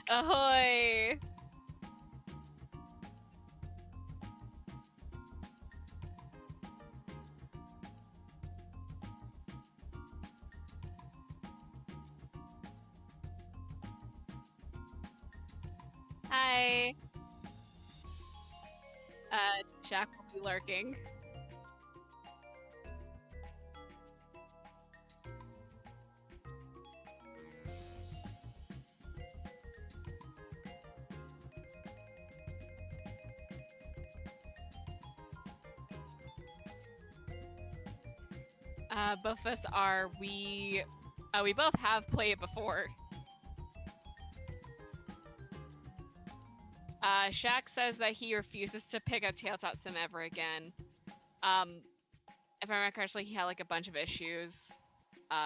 Ahoy! Hi. Jack will be lurking. Both of us are. We both have played it before. Shaq says that he refuses to pick up Tabletop Sim ever again. If I remember correctly, he had like a bunch of issues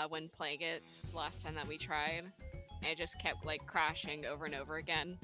when playing it last time that we tried. And it just kept like crashing over and over again.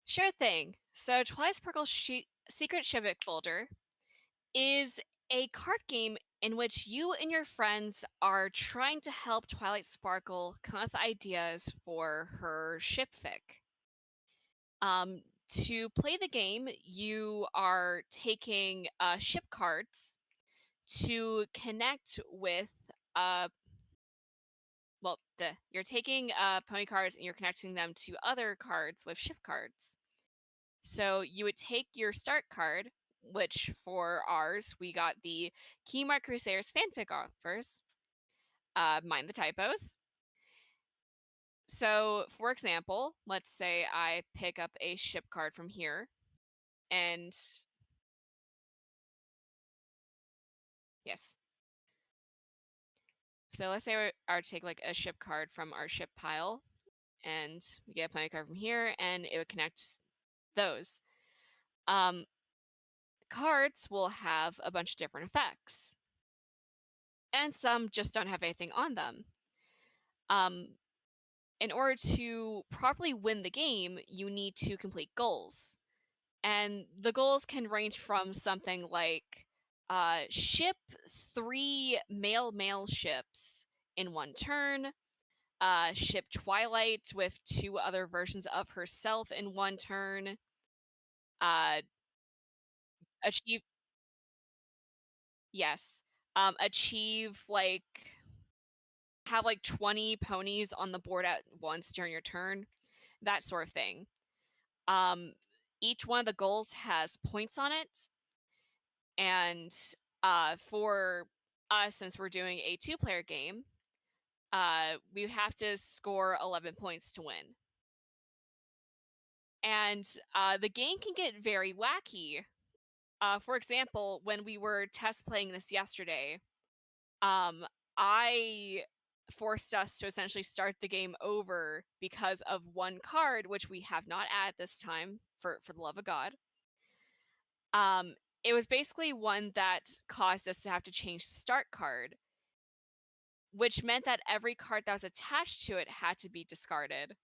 Sure thing. So Twilight Sparkle's Secret Shipfic folder is a card game in which you and your friends are trying to help Twilight Sparkle come up with ideas for her shipfic. To play the game, you are taking ship cards to connect with you're taking pony cards and you're connecting them to other cards with ship cards. So you would take your start card, which for ours, we got the Keymark Crusaders fanfic offers. Mind the typos. So, for example, let's say I pick up a ship card from here, and yes. So let's say we take like a ship card from our ship pile, and we get a planet card from here, and it would connect those. Um, Cards will have a bunch of different effects, and some just don't have anything on them. Um, in order to properly win the game, you need to complete goals. And the goals can range from something like ship 3 male ships in one turn, ship Twilight with 2 other versions of herself in one turn, uh, achieve, yes, achieve like have like 20 ponies on the board at once during your turn, that sort of thing. Um, each one of the goals has points on it, and for us, since we're doing a 2-player game, we would have to score 11 points to win. And the game can get very wacky. For example, when we were test playing this yesterday, um, I forced us to essentially start the game over because of one card, which we have not at this time, for the love of God. It was basically one that caused us to have to change start card, which meant that every card that was attached to it had to be discarded,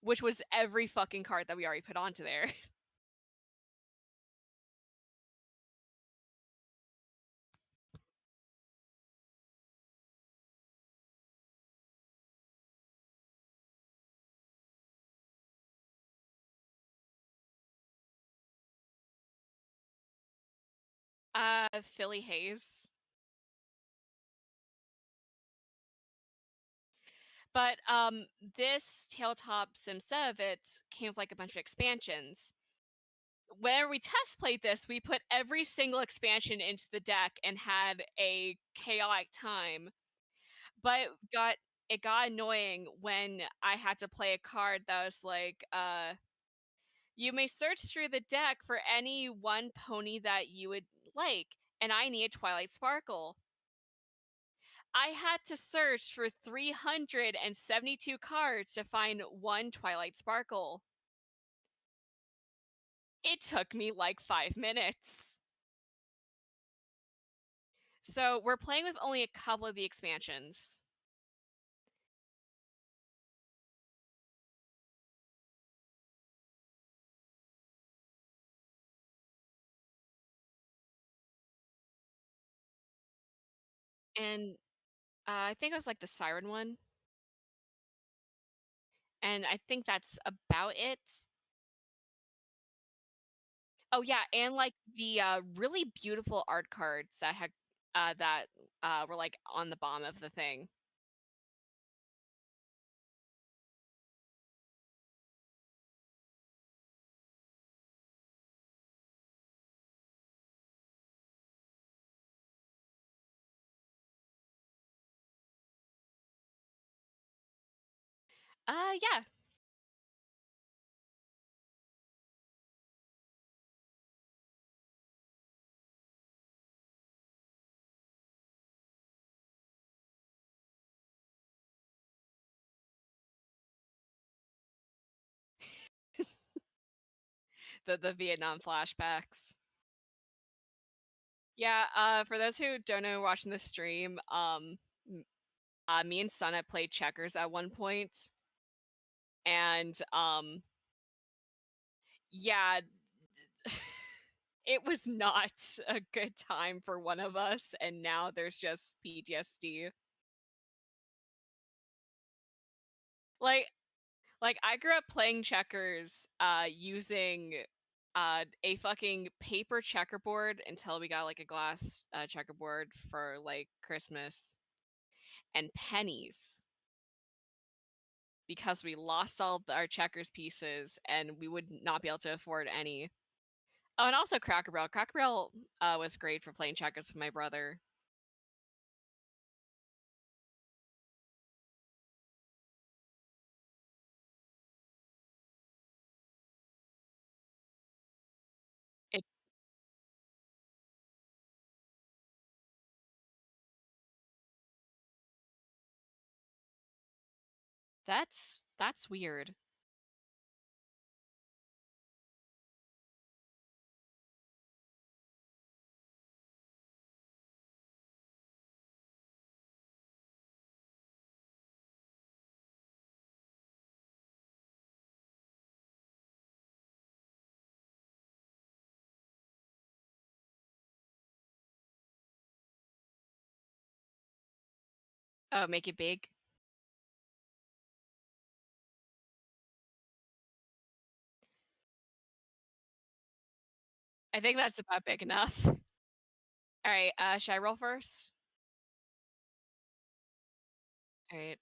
which was every fucking card that we already put onto there. Philly Hayes. But this Tabletop Sim set of it came with like a bunch of expansions. Whenever we test played this, we put every single expansion into the deck and had a chaotic time. But it got annoying when I had to play a card that was like, you may search through the deck for any one pony that you would like, and I need a Twilight Sparkle. I had to search for 372 cards to find one Twilight Sparkle. It took me like 5 minutes. So we're playing with only a couple of the expansions. And I think it was like the Siren one. And I think that's about it. Oh yeah, and like the really beautiful art cards that were like on the bottom of the thing. Yeah. The Vietnam flashbacks. Yeah, for those who don't know watching the stream, me and Sana played checkers at one point, and yeah, it was not a good time for one of us, and now there's just PTSD. Like like I grew up playing checkers using a fucking paper checkerboard until we got like a glass checkerboard for like Christmas, and pennies because we lost all of our checkers pieces and we would not be able to afford any. Oh, and also Cracker Barrel. Cracker Barrel was great for playing checkers with my brother. That's weird. Oh, make it big. I think that's about big enough. All right, should I roll first? All right.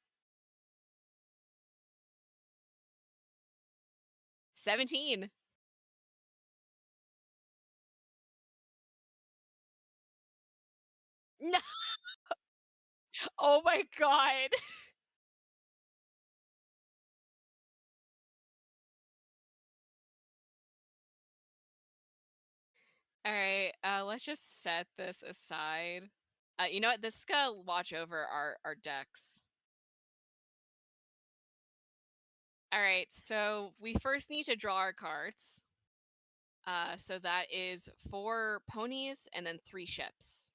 17. No. Oh my god. All right, let's just set this aside. You know what? This is gonna watch over our decks. All right, so we first need to draw our cards. So that is 4 ponies and then 3 ships.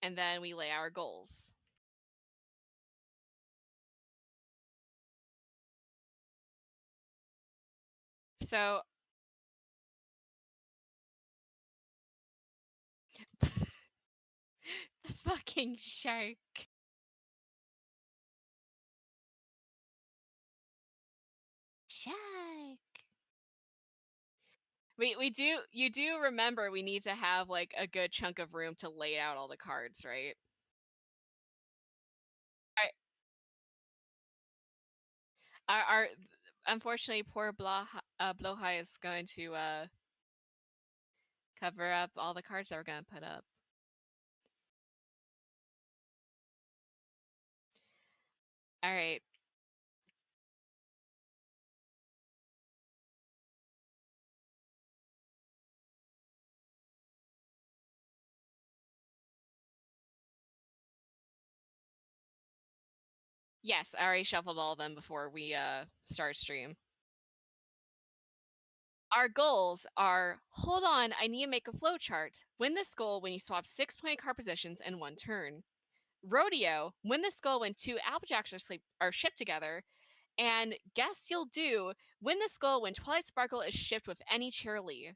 And then we lay our goals. So the fucking shark. Shark. We do you do remember we need to have like a good chunk of room to lay out all the cards, right? Our unfortunately poor Blohai is going to cover up all the cards that we're gonna put up. All right. Yes, I already shuffled all of them before we start stream. Our goals are, hold on, I need to make a flow chart. Win this goal when you swap 6 playing card positions in 1 turn. Rodeo, win this goal when 2 Applejacks are shipped together. And guess you'll do, win this goal when Twilight Sparkle is shipped with any Cheerly.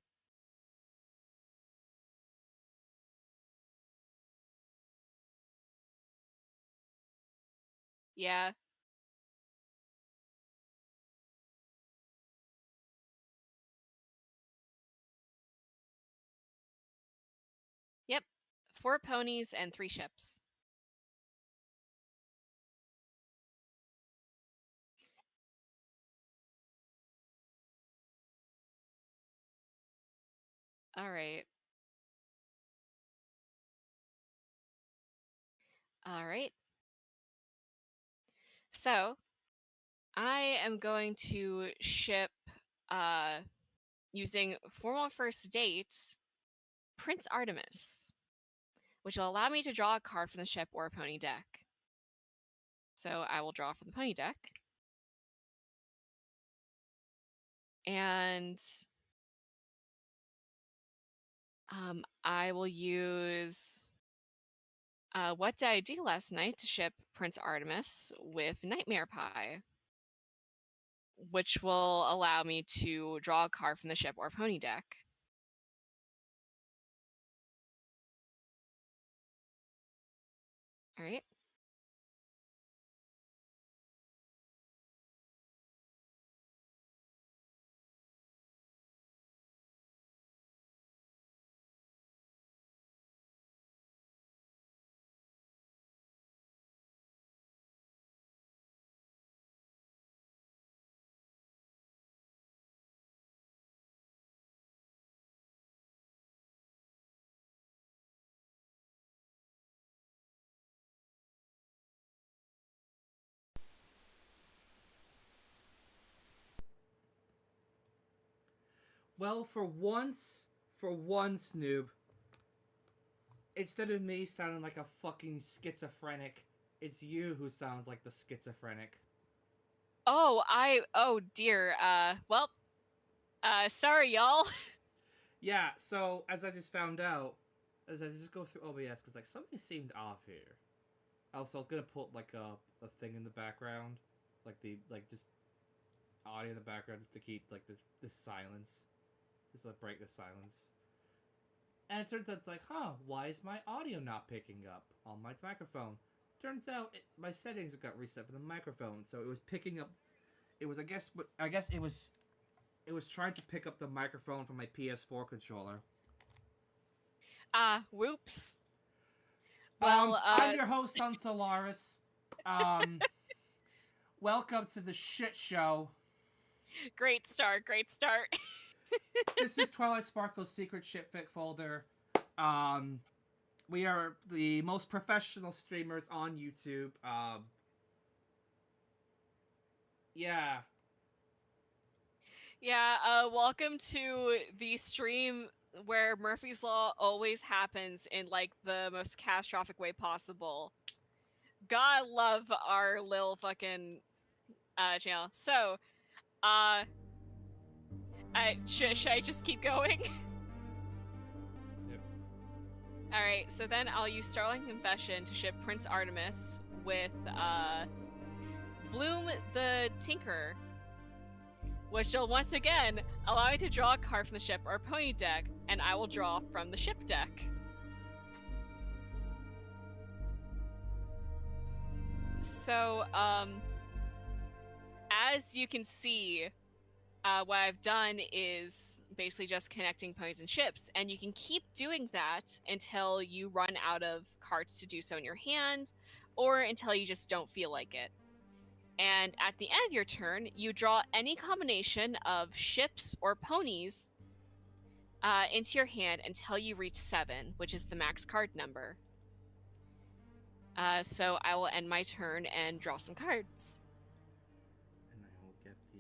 Yeah. Yep. 4 ponies and 3 ships. All right. All right. So, I am going to ship uh using formal first date Prince Artemis, which will allow me to draw a card from the ship or pony deck. So I will draw from the pony deck. And I will use What Did I Do Last Night to ship Prince Artemis with Nightmare Pie, which will allow me to draw a card from the ship or pony deck. All right. Well, for once, Noob, instead of me sounding like a fucking schizophrenic, It's you who sounds like the schizophrenic. Oh, oh dear. Well, sorry, y'all. Yeah, so as I just found out, as I just go through OBS, because like something seemed off here. Also, I was gonna put like a thing in the background, like just audio in the background just to keep like this silence, just to break the silence. And it turns out it's like, huh, why is my audio not picking up on my microphone? Turns out my settings got reset for the microphone, so it was picking up. It was I guess it was trying to pick up the microphone from my PS4 controller. Whoops. Well, I'm your host, Sun Solaris. Welcome to the shit show. Great start, great start. This is Twilight Sparkle's secret Shipfic folder. We are the most professional streamers on YouTube. Yeah. Yeah, welcome to the stream where Murphy's Law always happens in, like, the most catastrophic way possible. God love our little fucking, channel. So, should I just keep going? Yep. Alright, so then I'll use Starling Confession to ship Prince Artemis with, Bloom the Tinkerer, which will once again allow me to draw a card from the ship or pony deck, and I will draw from the ship deck. So, as you can see, what I've done is basically just connecting ponies and ships, and you can keep doing that until you run out of cards to do so in your hand, or until you just don't feel like it. And at the end of your turn, you draw any combination of ships or ponies into your hand until you reach 7, which is the max card number. So I will end my turn and draw some cards. And I will get the...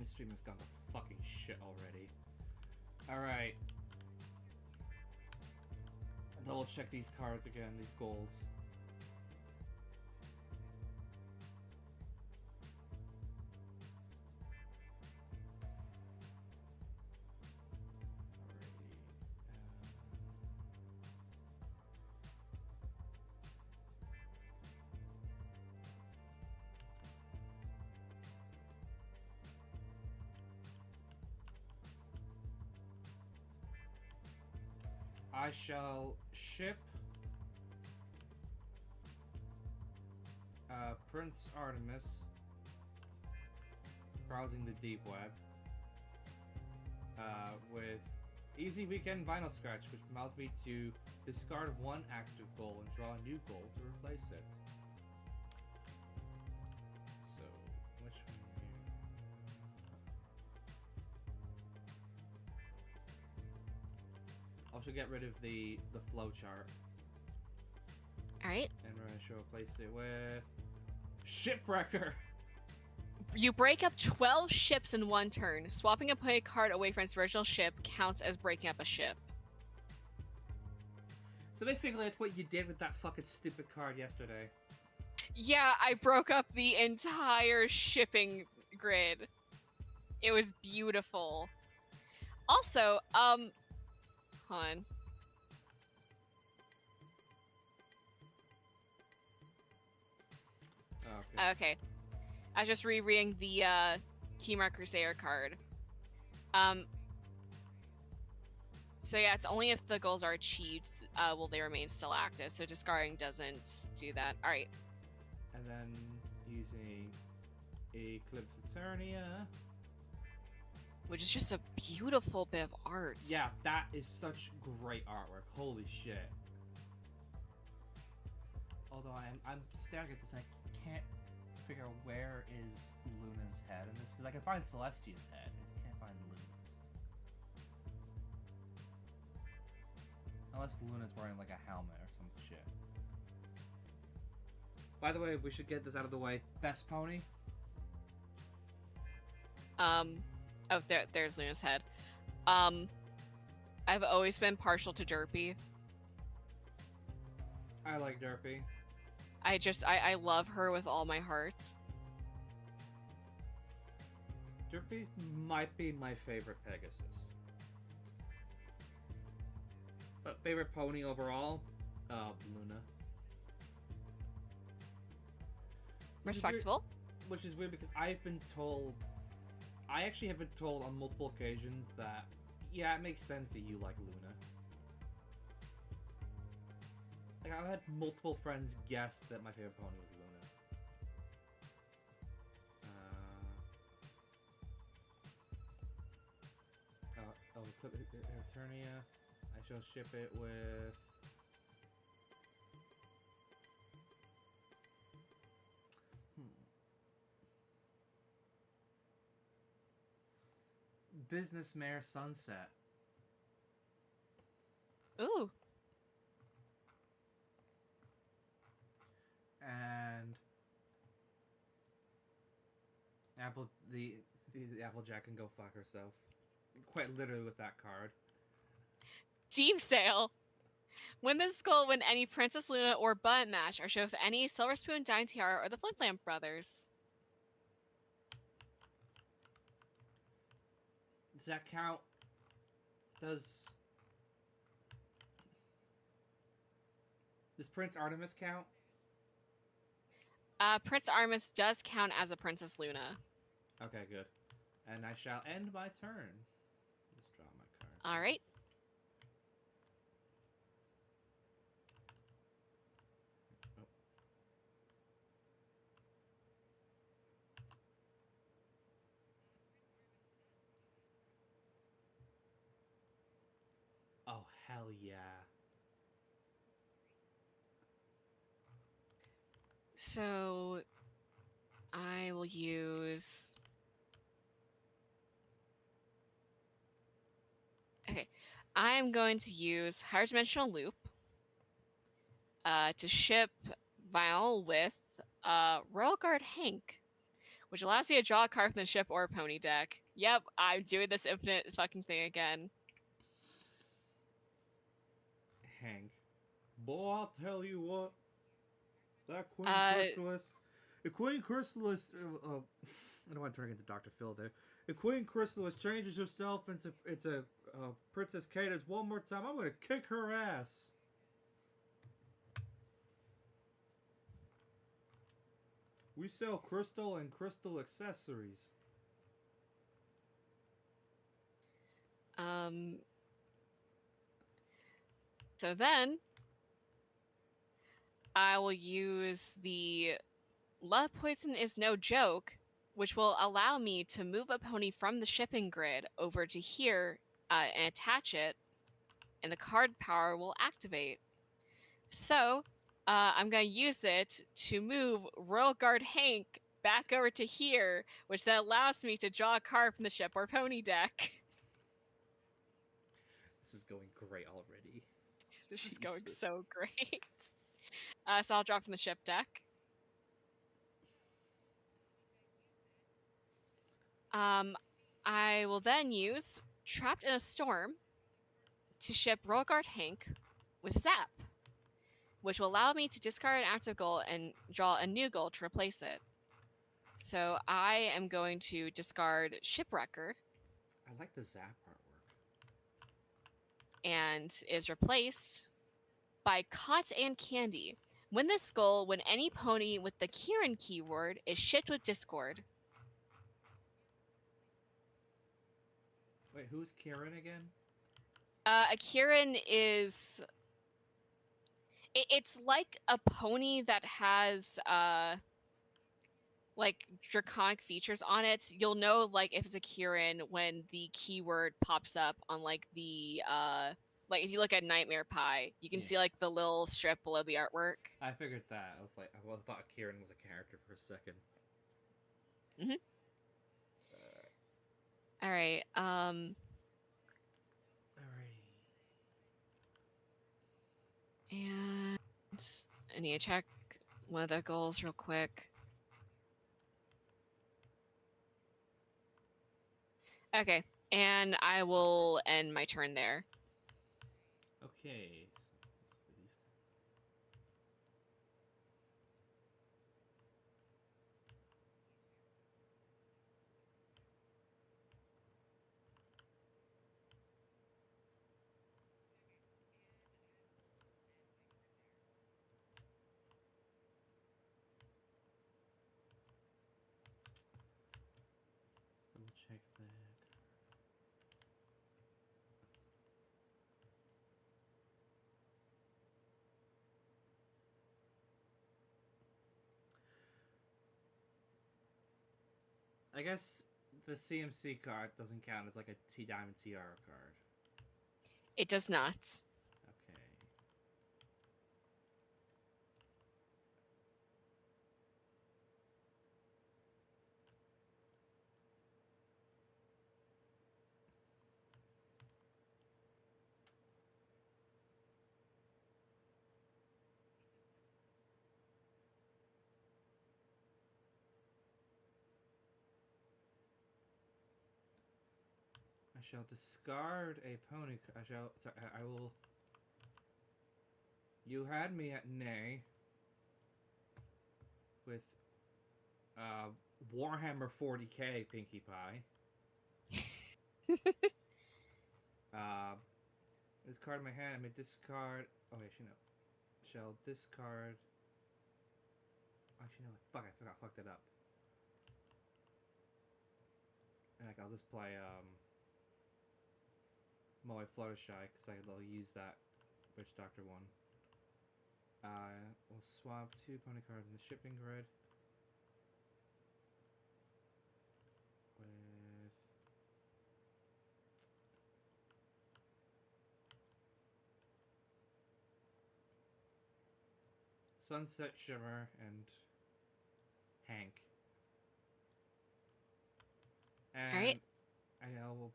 This stream has gone to fucking shit already. Alright. Double check these cards again, these goals. I shall ship Prince Artemis browsing the deep web with Easy Weekend Vinyl Scratch, which allows me to discard one active goal and draw a new goal to replace it. So, which one here? I should get rid of the flow chart. Alright. And we're going to replace it with Shipwrecker. You break up 12 ships in one turn. Swapping a play card away from its original ship counts as breaking up a ship. So basically, that's what you did with that fucking stupid card yesterday. Yeah, I broke up the entire shipping grid. It was beautiful. Also, hold on. Okay. Okay. I was just rereading the Keymark Crusader card. So yeah, it's only if the goals are achieved will they remain still active, so discarding doesn't do that. Alright. And then using Eclipse Eternia. Which is just a beautiful bit of art. Yeah, that is such great artwork. Holy shit. Although I'm staring at this and I can't figure out where is Luna's head in this, because I can find Celestia's head, I just can't find Luna's. Unless Luna's wearing like a helmet or some shit. By the way, we should get this out of the way. Best pony? Oh, there's Luna's head. I've always been partial to Derpy. I like Derpy. I love her with all my heart. Derpy might be my favorite Pegasus. But favorite pony overall? Luna. Respectable. Which is weird because I actually have been told on multiple occasions that, yeah, it makes sense that you like Luna. Like, I've had multiple friends guess that my favorite pony was Luna. Eternia. I shall ship it with... Business Mare Sunset. Ooh. And the Applejack can go fuck herself. Quite literally with that card. Deep Sale. Win this skull when any Princess Luna or Button match are shown with any Silver Spoon, Dying Tiara, or the Flip Lamp Brothers. Does that count? Does Prince Artemis count? Prince Artemis does count as a Princess Luna. Okay, good. And I shall end my turn. Let's draw my cards. All right. Oh, hell yeah. So I will use... Okay. I'm going to use Higher Dimensional Loop to ship Vinyl with Royal Guard Hank, which allows me to draw a card from the ship or pony deck. Yep, I'm doing this infinite fucking thing again. Hank. Boy, I'll tell you what. That Queen Chrysalis... If Queen Chrysalis... I don't want to turn into Dr. Phil there. If Queen Chrysalis changes herself into Princess Cadis one more time, I'm going to kick her ass. We sell crystal and crystal accessories. So then I will use the Love Poison is No Joke, which will allow me to move a pony from the shipping grid over to here and attach it, and the card power will activate. So I'm going to use it to move Royal Guard Hank back over to here, which then allows me to draw a card from the ship or pony deck. This is going great already. This is going so great. So I'll draw from the ship deck. I will then use Trapped in a Storm to ship Royal Guard Hank with Zap, which will allow me to discard an active goal and draw a new goal to replace it. So I am going to discard Shipwrecker. I like the Zap artwork. And is replaced by Cot and Candy. Win this goal when any pony with the Kieran keyword is shipped with Discord. Wait, who's Kieran again? A Kieran is... It's like a pony that has like draconic features on it. You'll know like if it's a Kieran when the keyword pops up on like the like if you look at Nightmare Pie, you can see like the little strip below the artwork. I figured that. I was like, I thought Kieran was a character for a second. Mhm. All right. Alrighty. And I need to check one of the goals real quick. Okay, and I will end my turn there. Okay. So let's put these. Let's double check that. I guess the CMC card doesn't count as like a T Diamond Tiara card. It does not. Okay. I shall discard a pony. I shall. Sorry, I will. You had me at nay. With Warhammer 40k Pinkie Pie. This card in my hand. I may discard. Oh, actually no. Shall discard. Actually no. Fuck! I forgot. Fucked it up. Like I'll just play Moe Fluttershy because I'll use that Witch Doctor one. We'll swap 2 pony cards in the shipping grid. With Sunset Shimmer and Hank. And Alright.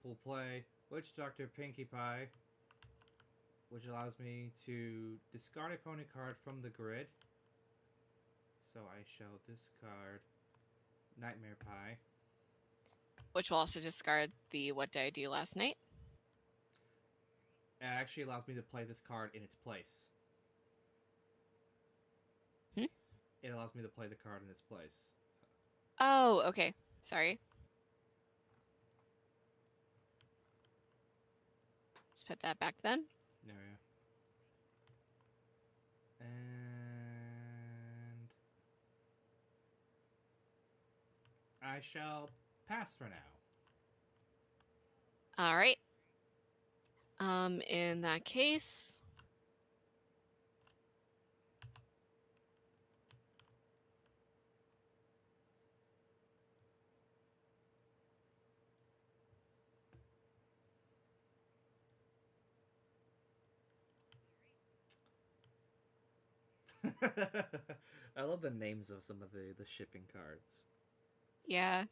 will play Witch Doctor Pinkie Pie, which allows me to discard a pony card from the grid. So I shall discard Nightmare Pie. Which will also discard the What Did I Do Last Night? It actually allows me to play this card in its place. It allows me to play the card in its place. Oh, okay. Sorry. Let's put that back then. There we go. And I shall pass for now. Alright. In that case... I love the names of some of the shipping cards. Yeah.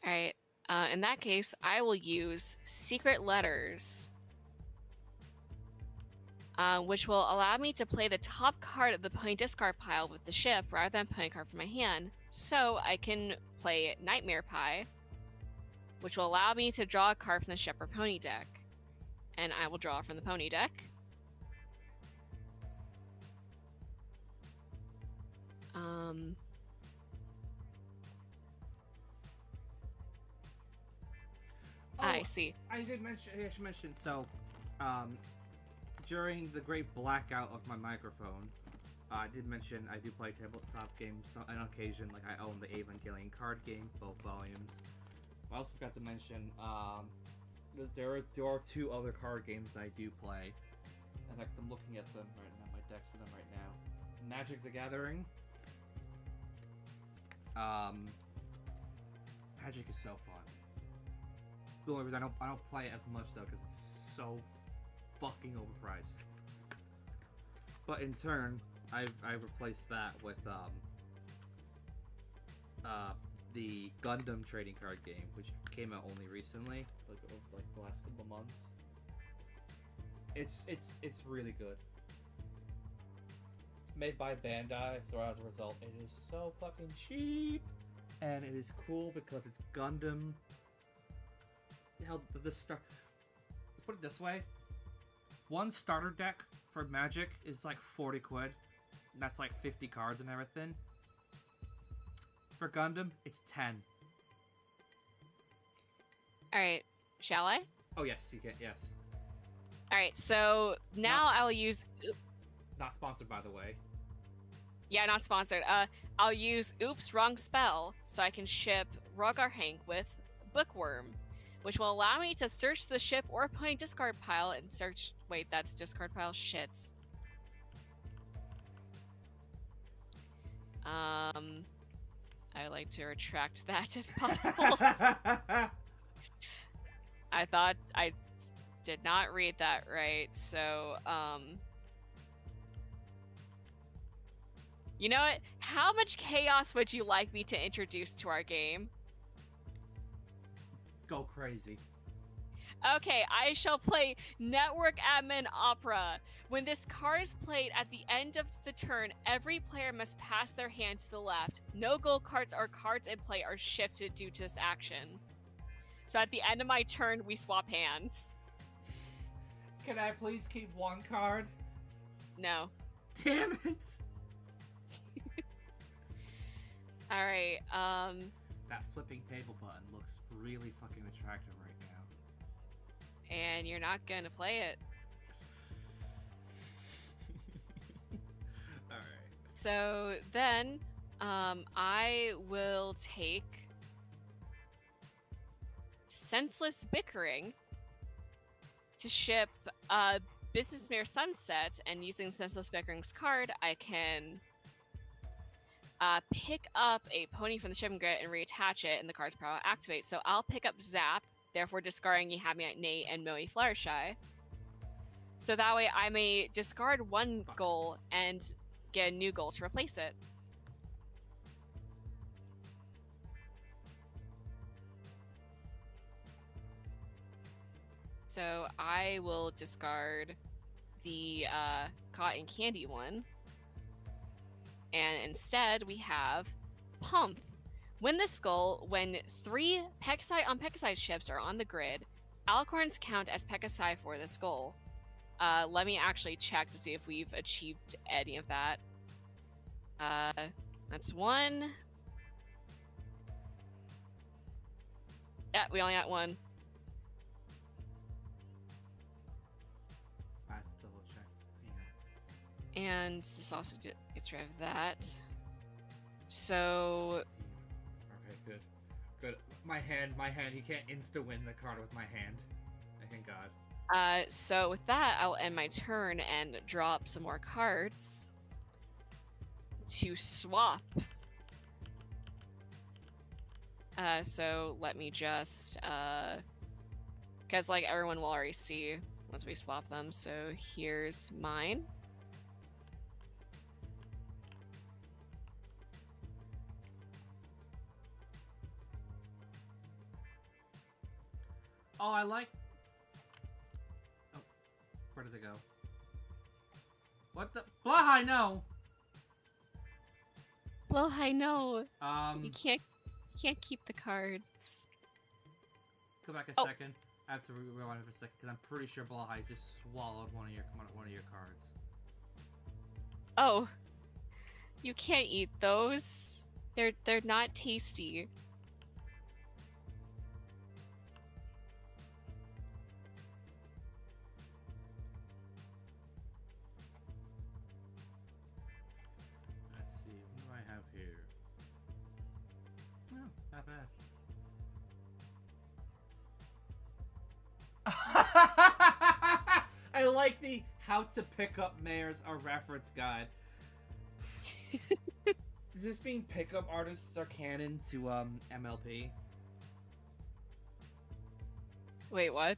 Alright. In that case, I will use Secret Letters, which will allow me to play the top card of the pony discard pile with the ship rather than pony card from my hand. So I can play Nightmare Pie, which will allow me to draw a card from the ship or pony deck. And I will draw from the pony deck. I see. I should mention, so, during the great blackout of my microphone, I did mention I do play tabletop games on occasion, like I own the Evangelion card game, both volumes. I also forgot to mention, there are 2 other card games that I do play. In fact, I'm looking at them right now, my decks for them right now. Magic the Gathering. Magic is so fun. The only reason I don't play it as much though, because it's so fucking overpriced. But in turn, I've replaced that with the Gundam trading card game, which came out only recently, like the last couple months. It's really good. made by Bandai, so as a result, it is so fucking cheap. And it is cool because it's Gundam. Hell, the start. Put it this way: one starter deck for Magic is like 40 quid. And that's like 50 cards and everything. For Gundam, it's 10. All right, shall I? Oh yes, you can. Yes. All right, so now Not- I'll use. Not sponsored, by the way. Yeah, not sponsored. I'll use Oops, Wrong Spell so I can ship Rogar Hank with Bookworm, which will allow me to search the ship or opponent discard pile and search. Wait, that's discard pile? Shit. I would like to retract that if possible. I thought I did not read that right, so, you know what? How much chaos would you like me to introduce to our game? Go crazy. Okay, I shall play Network Admin Opera. When this card is played at the end of the turn, every player must pass their hand to the left. No gold cards or cards in play are shifted due to this action. So at the end of my turn, we swap hands. Can I please keep one card? No. Damn it! Alright, That flipping table button looks really fucking attractive right now. and you're not gonna play it. Alright. So then, I will take Senseless Bickering to ship Business Mare Sunset, and using Senseless Bickering's card, I can pick up a pony from the shipping grid and reattach it, and the card's power activates. So I'll pick up Zap, therefore discarding Nate and Moe Fluttershy. So that way I may discard one goal and get a new goal to replace it. So I will discard the cotton candy one. And instead we have Pump. Win this goal when 3 Pekasai on Pekasai ships are on the grid. Alicorns count as Pekasai for this goal. Let me actually check to see if we've achieved any of that. That's 1. Yeah, we only got 1. I have to double check. Yeah. And this also gets rid of that. So Okay, good. Good. My hand, you can't insta-win the card with my hand. Thank God. so with that, I'll end my turn and draw up some more cards to swap. So let me just, because like everyone will already see once we swap them. So here's mine. Oh, I like... Oh, where did it go? What the... Blah, no! Well, I know. Um, You can't keep the cards. go back a Oh. second. I have to rewind it for a second, because I'm pretty sure Blahai just swallowed one of your cards. Oh. You can't eat those. They're not tasty. Let's see, what do I have here? No, not bad. I like the how to pick up mares a reference guide. Does this mean pickup artists are canon to MLP? Wait, what?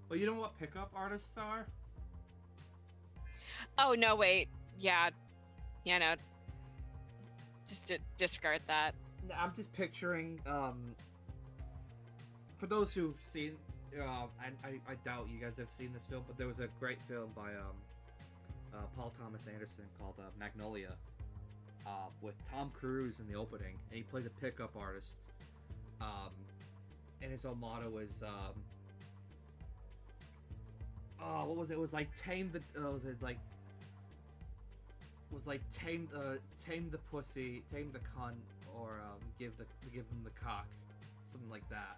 Well, you know what pickup artists are? Oh, no, wait. Yeah. Yeah, no. Just discard that. I'm just picturing, for those who've seen, I doubt you guys have seen this film, but there was a great film by, Paul Thomas Anderson called Magnolia, with Tom Cruise in the opening, and he plays a pickup artist. And his whole motto is, what was it? It was like tame the pussy, tame the cunt, or give them the cock, something like that.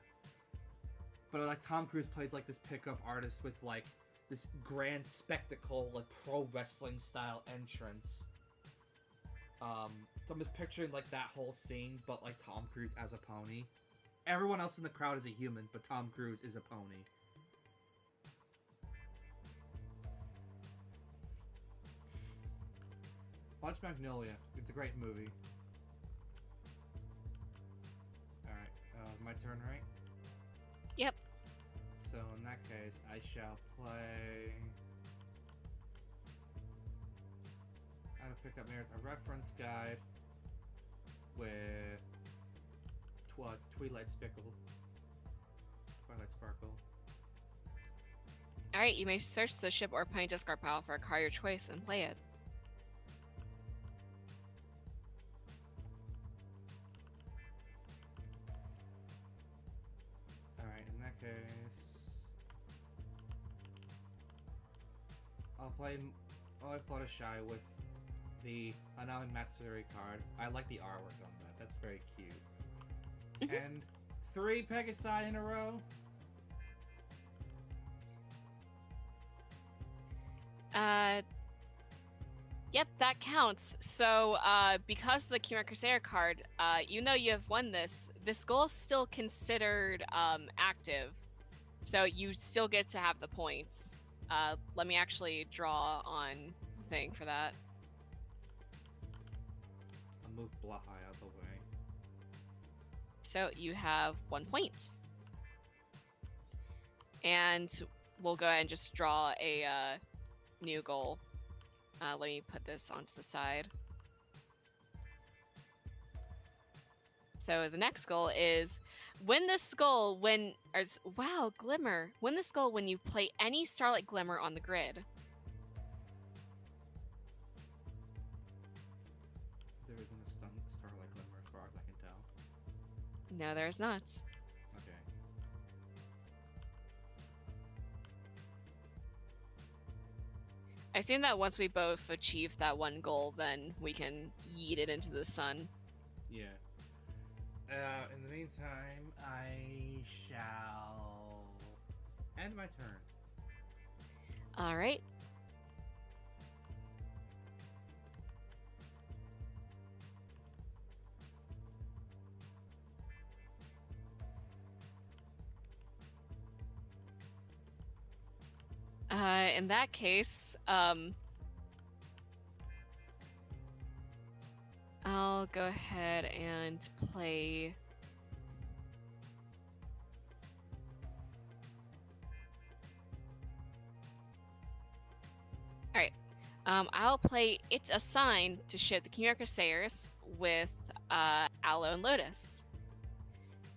But like Tom Cruise plays like this pickup artist with like this grand spectacle, like pro wrestling style entrance. So I'm just picturing like that whole scene, but like Tom Cruise as a pony. Everyone else in the crowd is a human, but Tom Cruise is a pony. Watch Magnolia. It's a great movie. Alright, my turn, right? Yep. So in that case, I shall play... How to pick up mirrors. A reference guide with Twilight Sparkle. Alright, you may search the ship or pony discard pile for a card of your choice and play it. Alright, in that case... I'll play Fluttershy with the Hanami Matsuri card. I like the artwork on that. That's very cute. And 3 Pegasi in a row. Yep, that counts. So, because of the Chimera Crusader card, you know you have won this. This goal is still considered active, so you still get to have the points. Let me actually draw on the thing for that. I'll move Blahai out of the way. So you have 1 point. And we'll go ahead and just draw a new goal. Let me put this onto the side. So the next goal is win this goal when... wow, Glimmer. Win this goal when you play any Starlight Glimmer on the grid. There isn't a Starlight Glimmer as far as I can tell. No, there's not. Okay. I assume that once we both achieve that one goal, then we can yeet it into the sun. Yeah. In the meantime, I shall end my turn. Alright. In that case, I'll go ahead and play... Alright. I'll play It's a Sign to ship the Chimera Crusaders with Aloe and Lotus.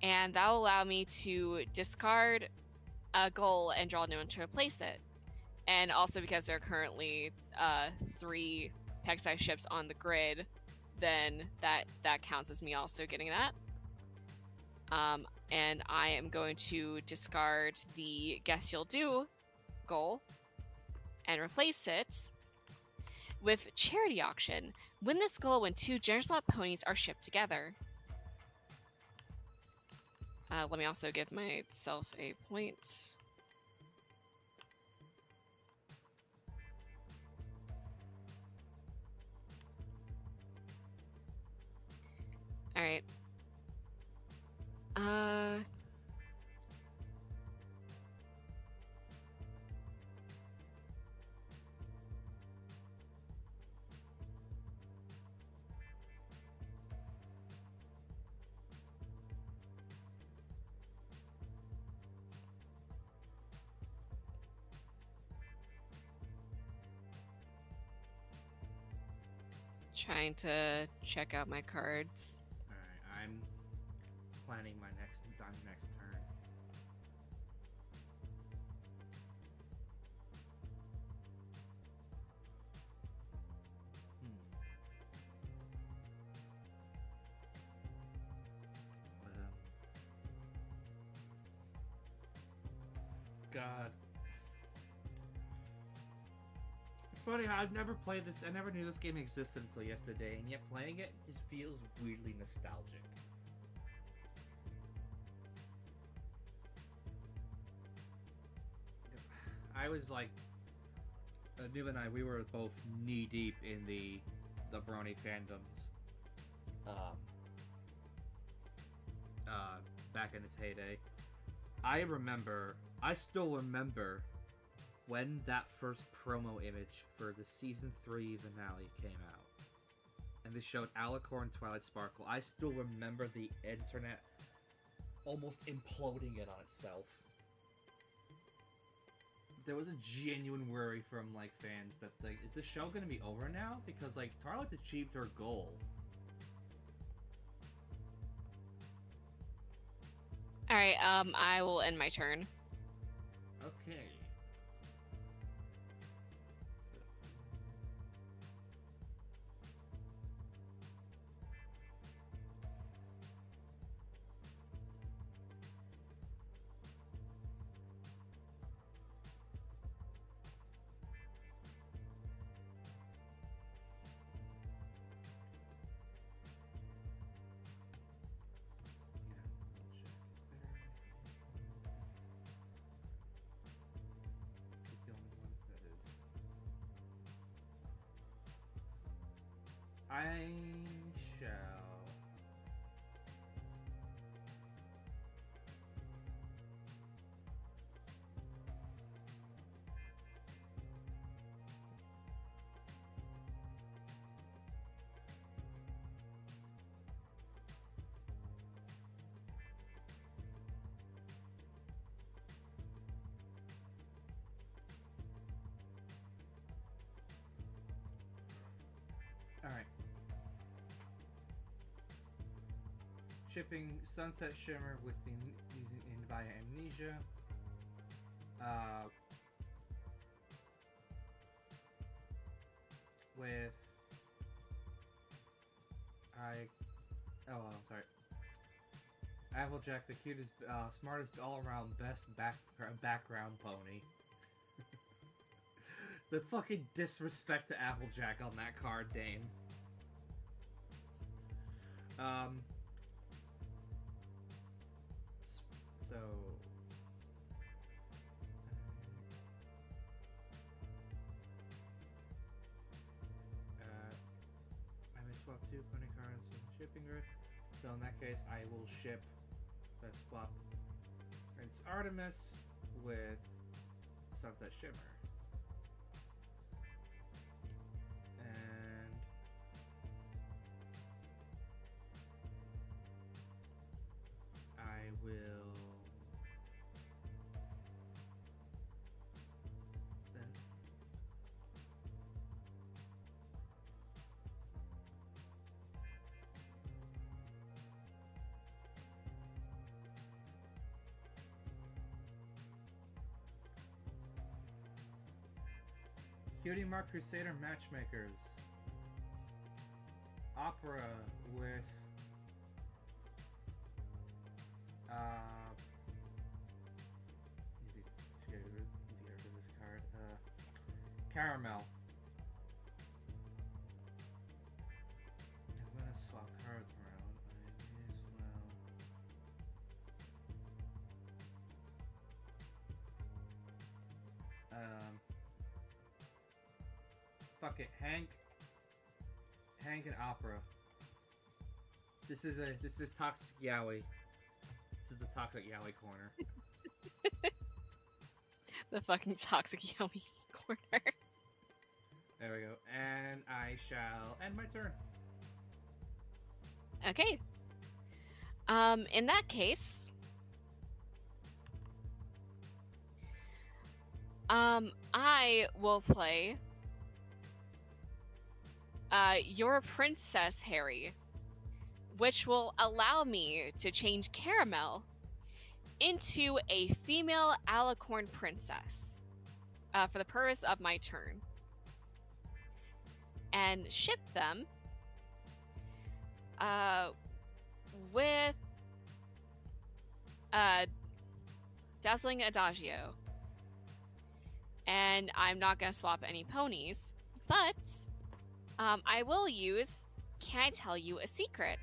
And that will allow me to discard a goal and draw a new one to replace it. And also because there are currently 3 Pegasi ships on the grid, then that counts as me also getting that. And I am going to discard the Guess You'll Do goal and replace it with Charity Auction. Win this goal when 2 Generous Lot ponies are shipped together. Let me also give myself a point. Alright. Trying to check out my cards. Alright, I'm planning my next turn. god. It's funny how I've never played this. I never knew this game existed until yesterday, and yet playing it just feels weirdly nostalgic. I was like, Noob and I, we were both knee deep in the Brony fandoms. Back in its heyday. I still remember when that first promo image for the Season 3 finale came out. And they showed Alicorn and Twilight Sparkle. I still remember the internet almost imploding it on itself. There was a genuine worry from, like, fans that, like, is the show gonna be over now? Because, like, Twilight's achieved her goal. Alright, I will end my turn. Okay. I shall. All right. Shipping Sunset Shimmer with using via Amnesia. With I'm sorry. Applejack, the cutest, smartest, all-around, best background pony. The fucking disrespect to Applejack on that card, Dame. So... I may swap 2 pony cards from the shipping grid. So in that case, I will ship... Let's swap Prince Artemis with Sunset Shimmer. And... I will... Then... Cutie Mark Crusader Matchmakers. Opera with need to get rid of this card. Caramel. I'm gonna swap cards around. I may as well. Fuck it, Hank and Opera. This is Toxic Yaoi. This is the Toxic Yaoi corner. The fucking Toxic Yaoi corner. There we go. And I shall end my turn. Okay. In that case, I will play Your Princess, Harry, which will allow me to change Caramel into a female alicorn princess for the purpose of my turn, and ship them with Dazzling Adagio. and I'm not going to swap any ponies, but I will use Can I Tell You a Secret,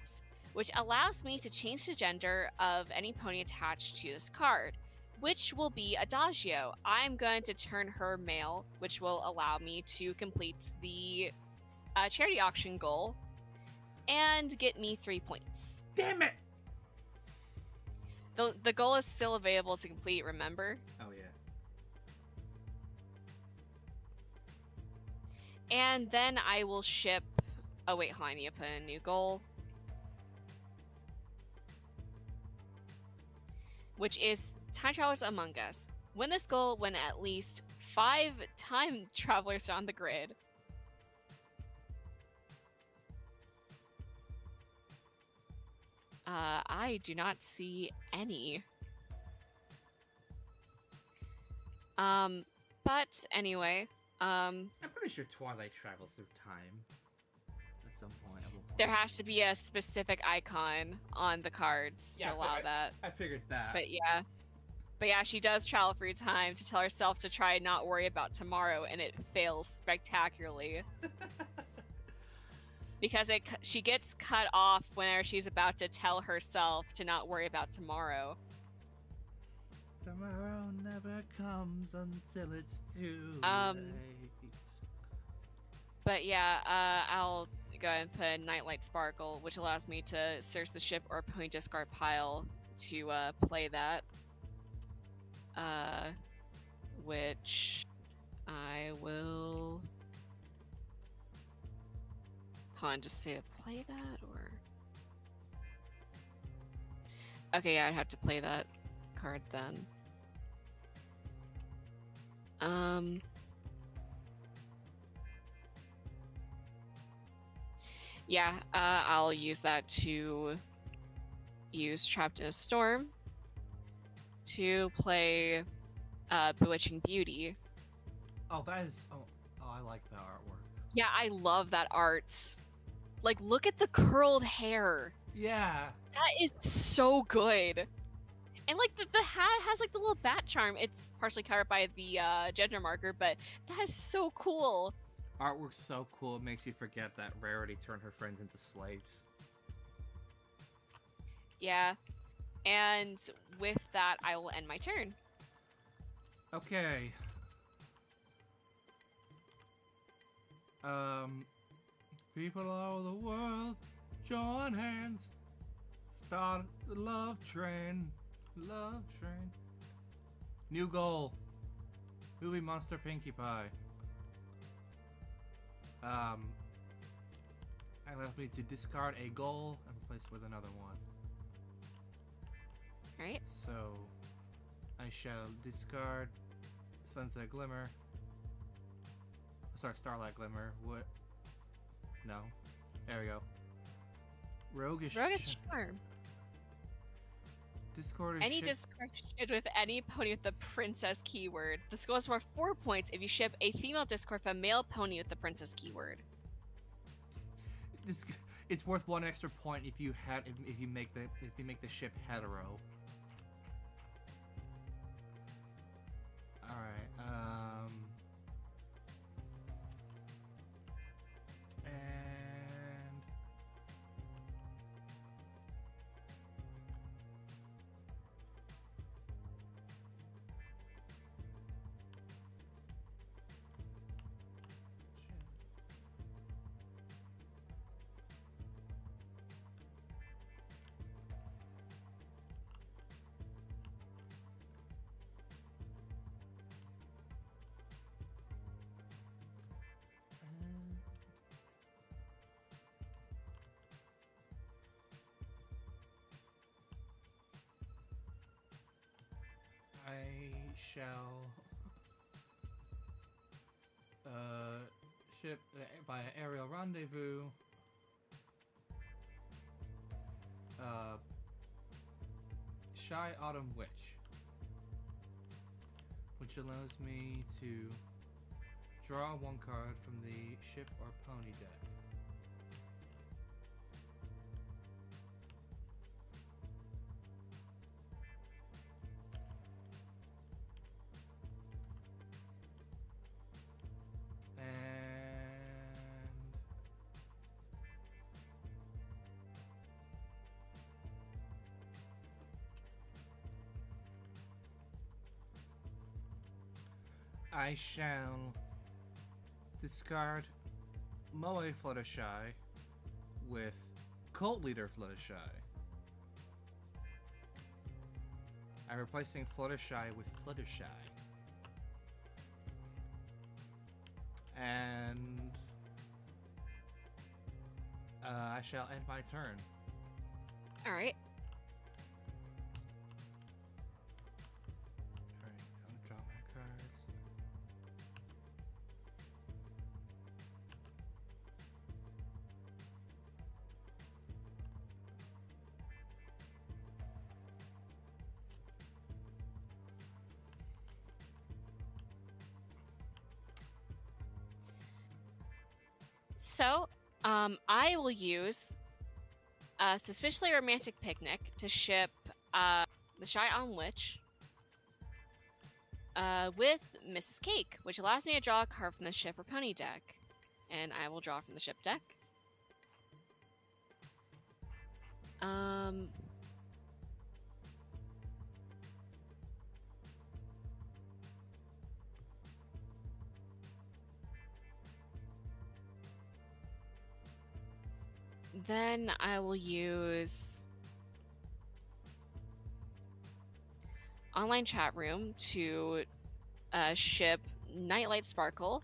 which allows me to change the gender of any pony attached to this card, which will be Adagio. I'm going to turn her male, which will allow me to complete the charity auction goal and get me 3 points. Damn it! The goal is still available to complete, remember? Oh, yeah. And then I will ship... Oh, wait, hold on, I need to put in a new goal. Which is Time Travelers Among Us. Win this goal when at least 5 time travelers are on the grid. I do not see any. But anyway, I'm pretty sure Twilight travels through time at some point. There has to be a specific icon on the cards to allow that. I figured that. But yeah, she does travel through time to tell herself to try and not worry about tomorrow, and it fails spectacularly. Because she gets cut off whenever she's about to tell herself to not worry about tomorrow. Tomorrow never comes until it's too late. But yeah, I'll go ahead and put Nightlight Sparkle, which allows me to search the ship or pony discard pile to play that. Which I will... Hold on, just say to play that, or... Okay, yeah, I'd have to play that card then. Yeah, I'll use that to use Trapped in a Storm to play Bewitching Beauty. Oh, that is... Oh, I like that artwork. Yeah, I love that art. Like, look at the curled hair. Yeah. That is so good. And, like, the hat has, like, the little bat charm. It's partially covered by the gender marker, but that is so cool. Artwork's so cool, it makes you forget that Rarity turned her friends into slaves. Yeah. And with that, I will end my turn. Okay. People all over the world, join hands. Start the love train. Love train. New goal. Movie Monster Pinkie Pie. Allows me to discard a goal and replace it with another one. Alright. So, I shall discard Sunset Glimmer. Sorry, Starlight Glimmer. What? No. There we go. Roguish Charm. Discord Any discard with any pony with the princess keyword. The score is worth 4 points if you ship a female discord with a male pony with the princess keyword. It's worth 1 extra point if you make the ship hetero. All right. I shall ship by aerial rendezvous. Shy Autumn Witch, which allows me to draw 1 card from the ship or pony deck. I shall discard Moe Fluttershy with Cult Leader Fluttershy. I'm replacing Fluttershy with Fluttershy. And I shall end my turn. Alright. Alright, I'm gonna draw my cards. So, I will use a suspiciously romantic picnic to ship the Shy on Witch with Mrs. Cake, which allows me to draw a card from the ship or pony deck. And I will draw from the ship deck. Then I will use online chat room to ship Nightlight Sparkle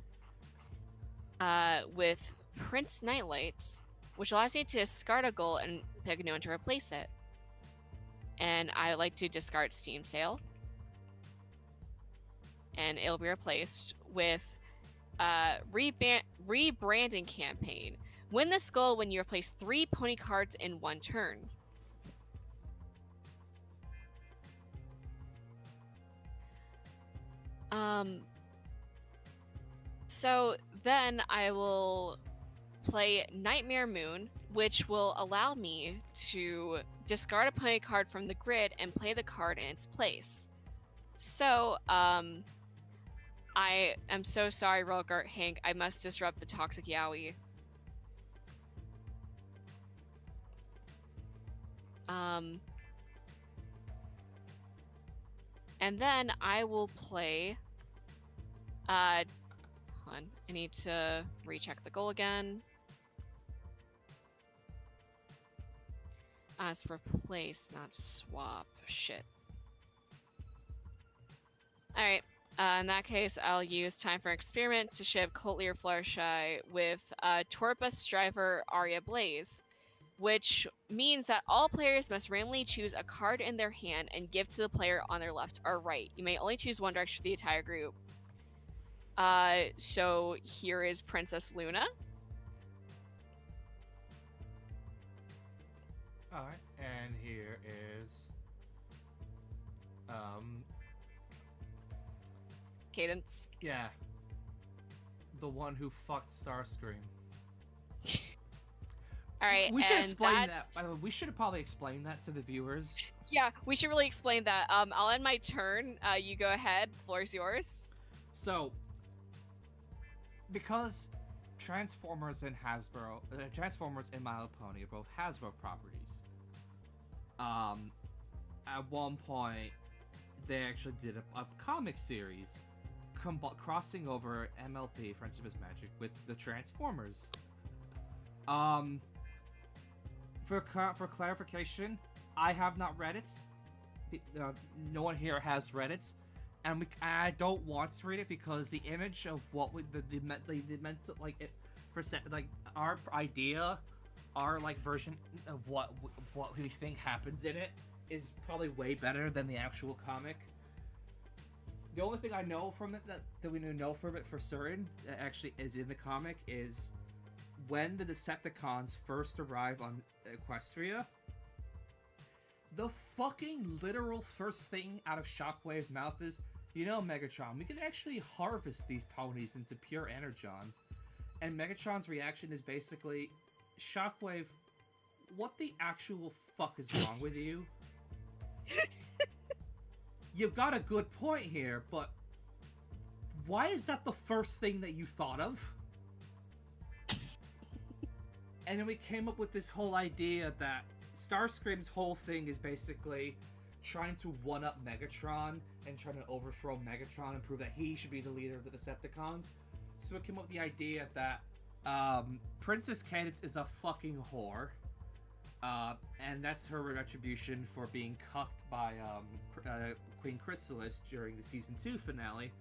with Prince Nightlight, which allows me to discard a goal and pick a new one to replace it. And I like to discard Steam Sale. And it'll be replaced with rebranding campaign. Win this goal when you replace 3 pony cards in 1 turn. So then I will play Nightmare Moon, which will allow me to discard a pony card from the grid and play the card in its place. So, I am so sorry, Rolgart Hank. I must disrupt the Toxic Yowie. And then I will play... hold on. I need to recheck the goal again. As for place, not swap. Shit. Alright. In that case, I'll use Time for Experiment to ship Cult Leader Fluttershy with Torpus Driver Arya Blaze, which means that all players must randomly choose a card in their hand and give to the player on their left or right. You may only choose one direction for the entire group. So here is Princess Luna. Alright, and here is Cadence. yeah. The one who fucked Starscream. Alright, We should and explain that. By the way, we should probably explain that to the viewers. Yeah, we should really explain that. I'll end my turn. You go ahead. Floor's yours. So, because Transformers and Hasbro, Transformers and My Little Pony are both Hasbro properties. At one point, they actually did a comic series crossing over MLP, Friendship is Magic, with the Transformers. For clarification, I have not read it. No one here has read it, and I don't want to read it because the image of what the mental our idea, our version of what we think happens in it is probably way better than the actual comic. The only thing I know from it that we know from it for certain that actually is in the comic is when the Decepticons first arrive on Equestria, the fucking literal first thing out of Shockwave's mouth is, you know, Megatron, we can actually harvest these ponies into pure energon. And Megatron's reaction is basically, Shockwave, what the actual fuck is wrong with you? You've got a good point here, but why is that the first thing that you thought of? And then we came up with this whole idea that Starscream's whole thing is basically trying to one-up Megatron and trying to overthrow Megatron and prove that he should be the leader of the Decepticons. So it came up with the idea that Princess Cadence is a fucking whore. And that's her retribution for being cucked by Queen Chrysalis during the season 2 finale.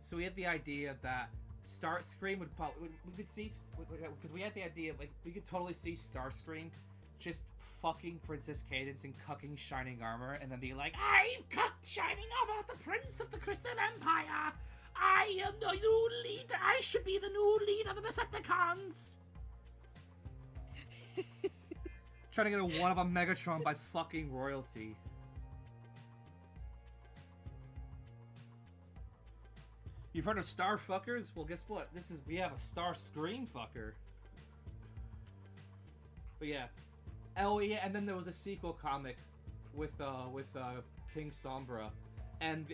So we had the idea that Starscream would probably we could see, because we had the idea like we could totally see Starscream just fucking Princess Cadence and cucking Shining Armor, and then be like, "I've cucked Shining Armor, the Prince of the Crystal Empire. I am the new leader. I should be the new leader of the Decepticons." Trying to get a one-up on Megatron by fucking royalty. You've heard of Star Fuckers? Well, guess what? We have a Star Scream Fucker. But yeah. Oh yeah, and then there was a sequel comic with King Sombra, and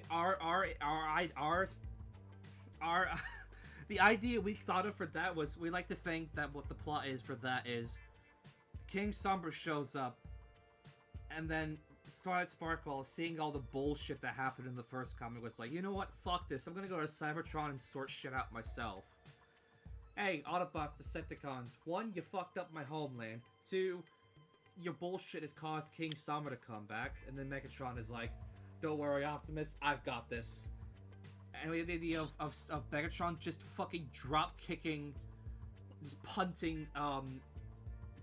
the idea we thought of for that was, we like to think that what the plot is for that is King Sombra shows up, and then Twilight Sparkle, seeing all the bullshit that happened in the first comic, was like, you know what, fuck this, I'm gonna go to Cybertron and sort shit out myself. Hey, Autobots, Decepticons, 1, you fucked up my homeland, 2, your bullshit has caused King Sombra to come back, and then Megatron is like, don't worry, Optimus, I've got this. And we had the idea of Megatron just fucking drop-kicking, just punting,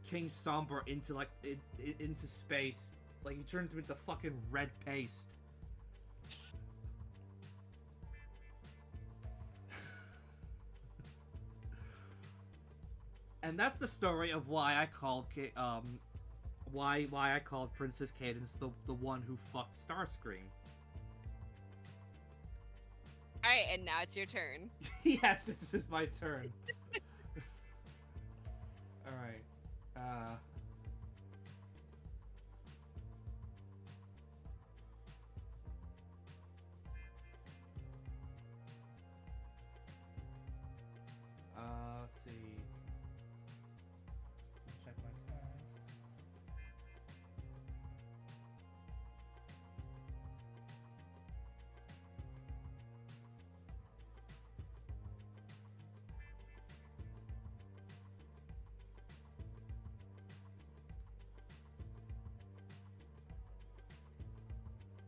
King Sombra into, like, into space. Like, he turns him into fucking red paste. And that's the story of why I called why I called Princess Cadence the one who fucked Starscream. Alright, and now it's your turn. Yes, this is my turn. Alright. Let's see. Check my cards.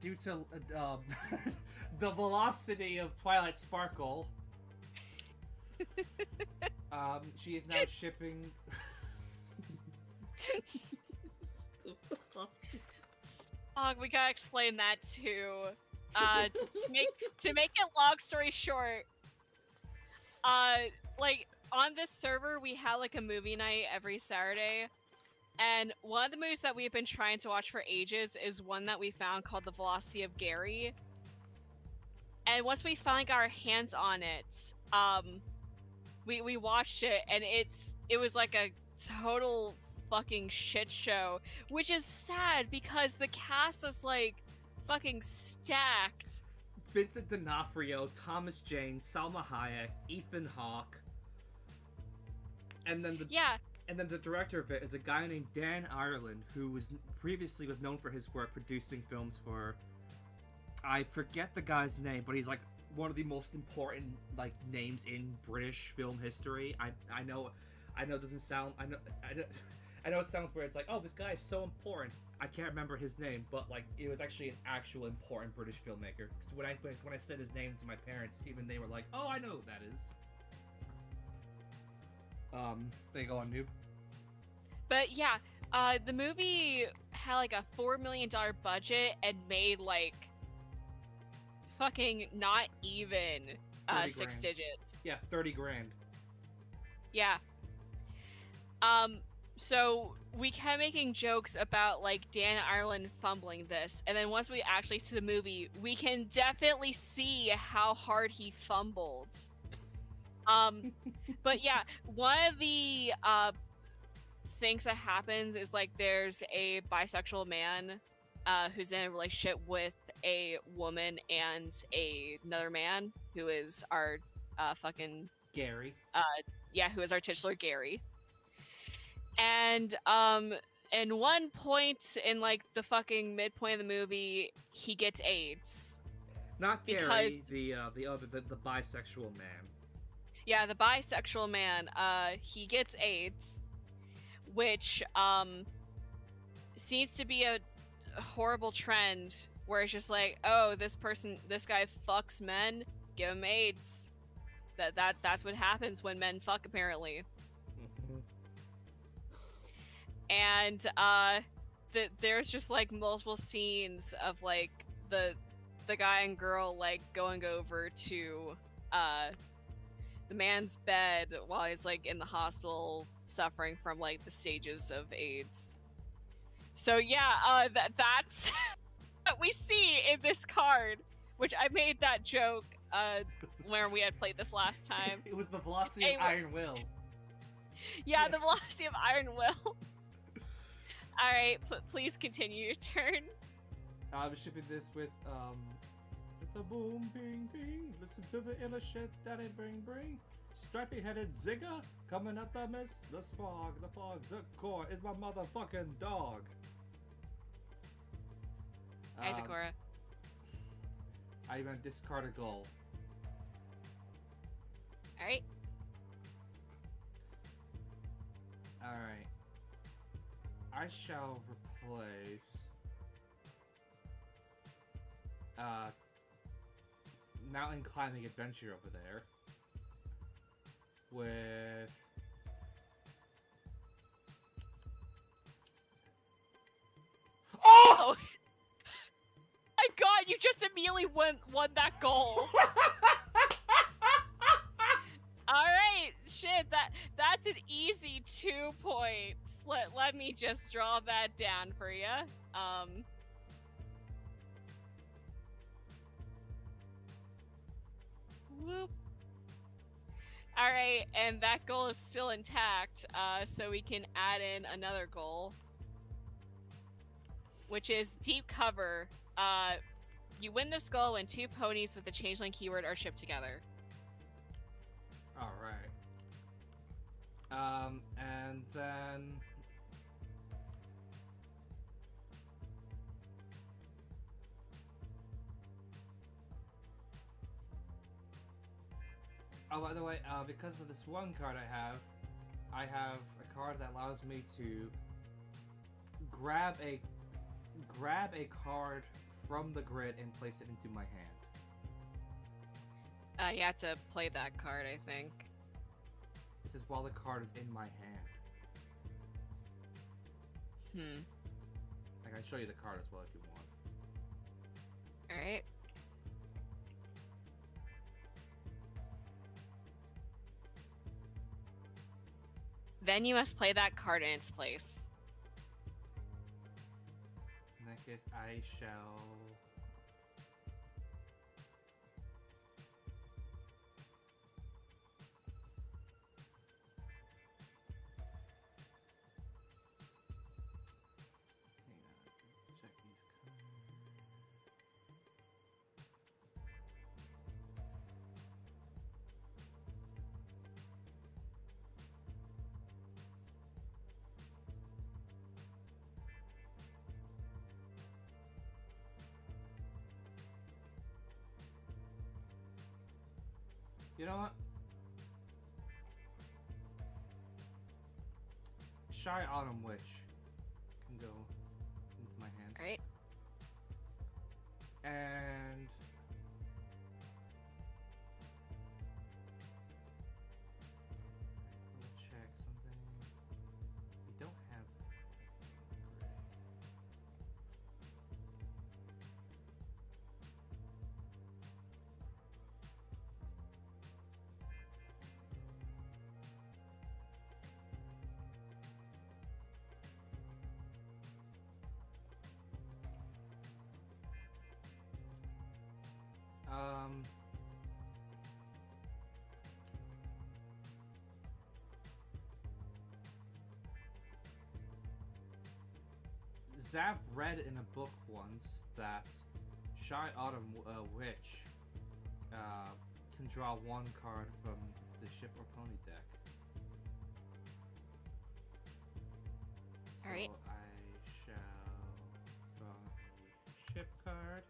Due to the velocity of Twilight Sparkle, she is now shipping. Oh, we gotta explain that too. To make it long story short, like on this server we have like a movie night every Saturday, and one of the movies that we've been trying to watch for ages is one that we found called The Velocity of Gary. And once we finally got our hands on it, we watched it, and it was like a total fucking shit show, which is sad because the cast was like fucking stacked. Vincent D'Onofrio, Thomas Jane, Salma Hayek, Ethan Hawke, and then the director of it is a guy named Dan Ireland, who was previously known for his work producing films for, I forget the guy's name, but he's like one of the most important like names in British film history. I know it doesn't sound, I know it sounds weird. It's like, oh, this guy is so important. I can't remember his name, but like it was actually an actual important British filmmaker. Because when I said his name to my parents, even they were like, oh, I know who that is. There you go on Noob. But yeah, the movie had like a $4 million budget and made like fucking not even 6 digits. Yeah, 30 grand. Yeah. So we kept making jokes about like Dan Ireland fumbling this, and then once we actually see the movie, we can definitely see how hard he fumbled. But yeah, one of the things that happens is like there's a bisexual man who's in a relationship with a woman and another man who is our fucking Gary. Yeah, who is our titular Gary. And in one point in like the fucking midpoint of the movie, he gets AIDS. Not Because Gary, the bisexual man. yeah, the bisexual man, he gets AIDS, which seems to be a horrible trend where it's just like, oh, this guy fucks men, give him AIDS. That's what happens when men fuck, apparently. And there's just like multiple scenes of like the guy and girl like going over to the man's bed while he's like in the hospital suffering from like the stages of AIDS. So yeah, that's what we see in this card, which I made that joke when we had played this last time. It was the velocity of Iron Will. Yeah, the velocity of Iron Will. All right, please continue your turn. I'm shipping this with the boom, bing, bing. Listen to the inner shit that it bring. Stripy-headed Zigga coming at the mist. The fog, Zakor is my motherfucking dog. Hi, Zakora. I'm gonna discard a goal. All right. All right. I shall replace mountain climbing adventure over there with Oh! My God, you just immediately won that goal. All right, shit, that's an easy 2 points. Let me just draw that down for you. Whoop. All right, and that goal is still intact, so we can add in another goal, which is deep cover. You win this goal when 2 ponies with the changeling keyword are shipped together. all right. And then oh, by the way, because of this one card I have a card that allows me to grab a card from the grid and place it into my hand. You have to play that card, I think. This is while the card is in my hand. I can show you the card as well if you want. Alright. Then you must play that card in its place. In that case, I shall... Check these cards. You know what? Shy Autumn Witch can go into my hand. Alright. And double check something. We don't have grid. Zap read in a book once that Shy Autumn Witch can draw 1 card from the ship or pony deck. So Alright. I shall draw a ship card.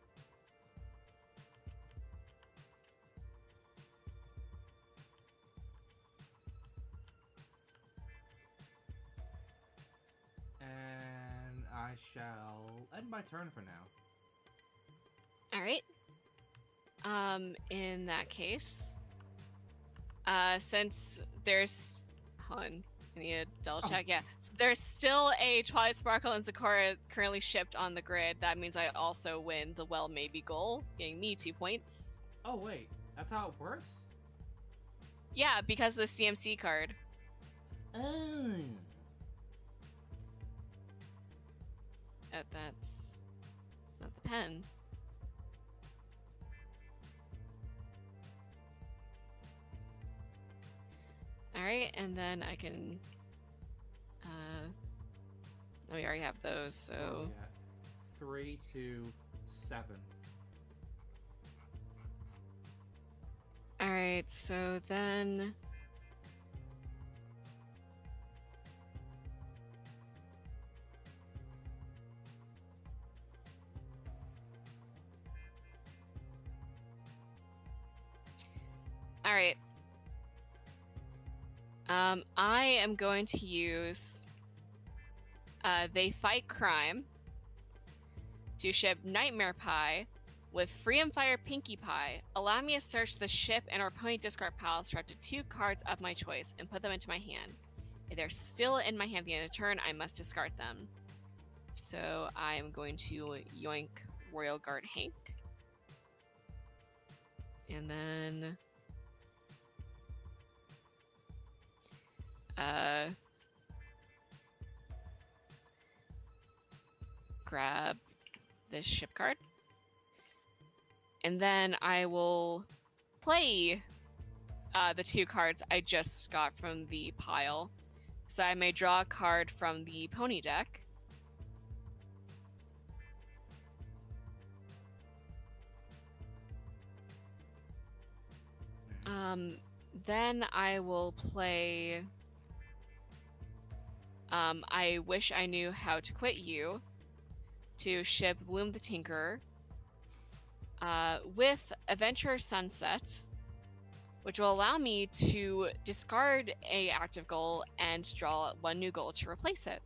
And I shall end my turn for now. Alright. In that case, since there's, hold on, I need to double check. Yeah, so there's still a Twilight Sparkle and Sakura currently shipped on the grid. That means I also win the well maybe goal, getting me 2 points. Oh wait, that's how it works? Yeah, because of the CMC card. Oh. That's not the pen. Alright, and then I can, oh, we already have those, so... Oh, yeah. 3, 2, 7. Alright, so then... Alright. I am going to use They Fight Crime to ship Nightmare Pie with Freedom Fire Pinkie Pie. Allow me to search the ship and our pony discard pile, select 2 cards of my choice, and put them into my hand. If they're still in my hand at the end of the turn, I must discard them. So I am going to yoink Royal Guard Hank. And then... grab this ship card. And then I will play the 2 cards I just got from the pile. So I may draw a card from the pony deck. Then I will play... I Wish I Knew How to Quit You to ship Bloom the Tinkerer with Adventure Sunset, which will allow me to discard a active goal and draw 1 new goal to replace it.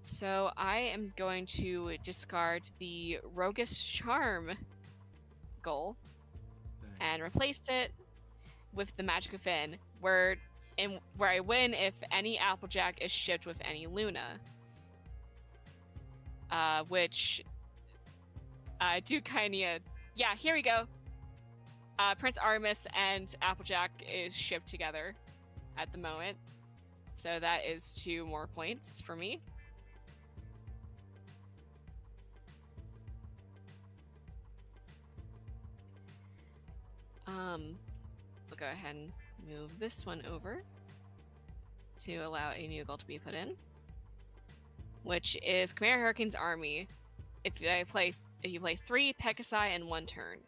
So I am going to discard the Roguish Charm goal and replace it with the Magic of Finn, where I win if any Applejack is shipped with any Luna. Which I do kinda... Yeah, here we go. Prince Artemis and Applejack is shipped together at the moment. So that is 2 more points for me. We'll go ahead and move this one over to allow a new goal to be put in, which is Chimera Hurricane's Army. If you play 3 Pegasi in 1 turn.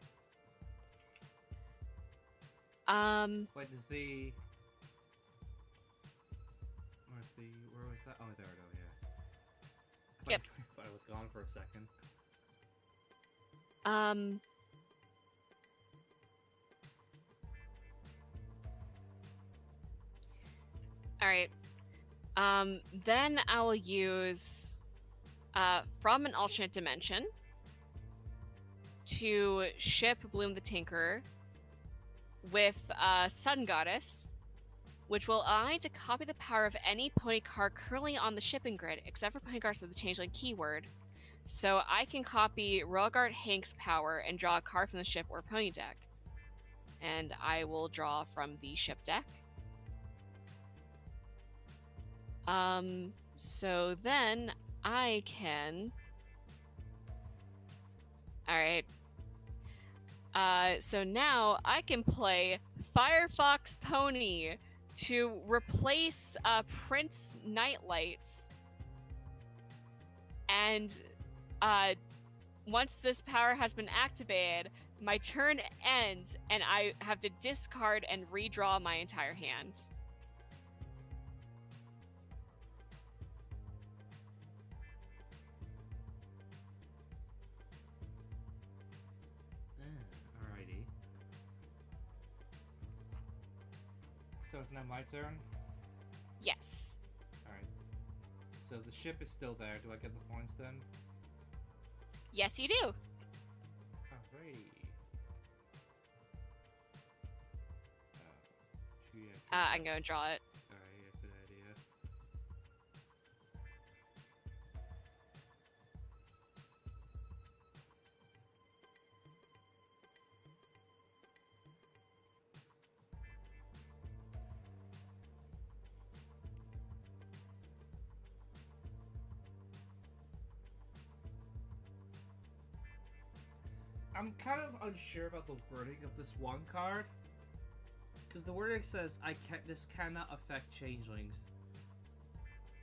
Wait, is the... Where was that? Oh, there we go, yeah. Yep. I thought I was gone for a second. Alright. Then I will use From an Alternate Dimension to ship Bloom the Tinkerer with Sun Goddess, which will allow me to copy the power of any pony card currently on the shipping grid, except for pony cards with the changeling keyword. So I can copy Royal Guard Hank's power and draw a card from the ship or pony deck. And I will draw from the ship deck. So then I can... Alright. So now I can play Firefox Pony to replace Prince Nightlight. And once this power has been activated, my turn ends and I have to discard and redraw my entire hand. So it's now my turn? Yes. Alright. So the ship is still there. Do I get the points then? Yes, you do. Alrighty. I'm going to draw it. Alright, yeah, good idea. I'm kind of unsure about the wording of this one card. Because the wording says, this cannot affect changelings.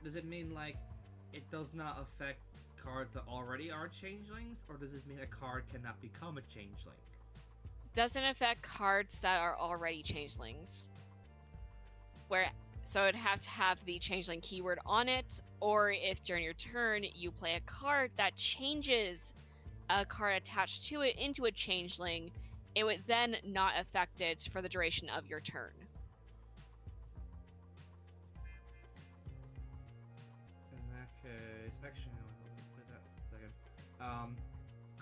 Does it mean, like, it does not affect cards that already are changelings? Or does this mean a card cannot become a changeling? Doesn't affect cards that are already changelings. So it'd have to have the changeling keyword on it, or if during your turn you play a card that changes a card attached to it into a changeling, it would then not affect it for the duration of your turn. In that case, actually, no, I'll play that for a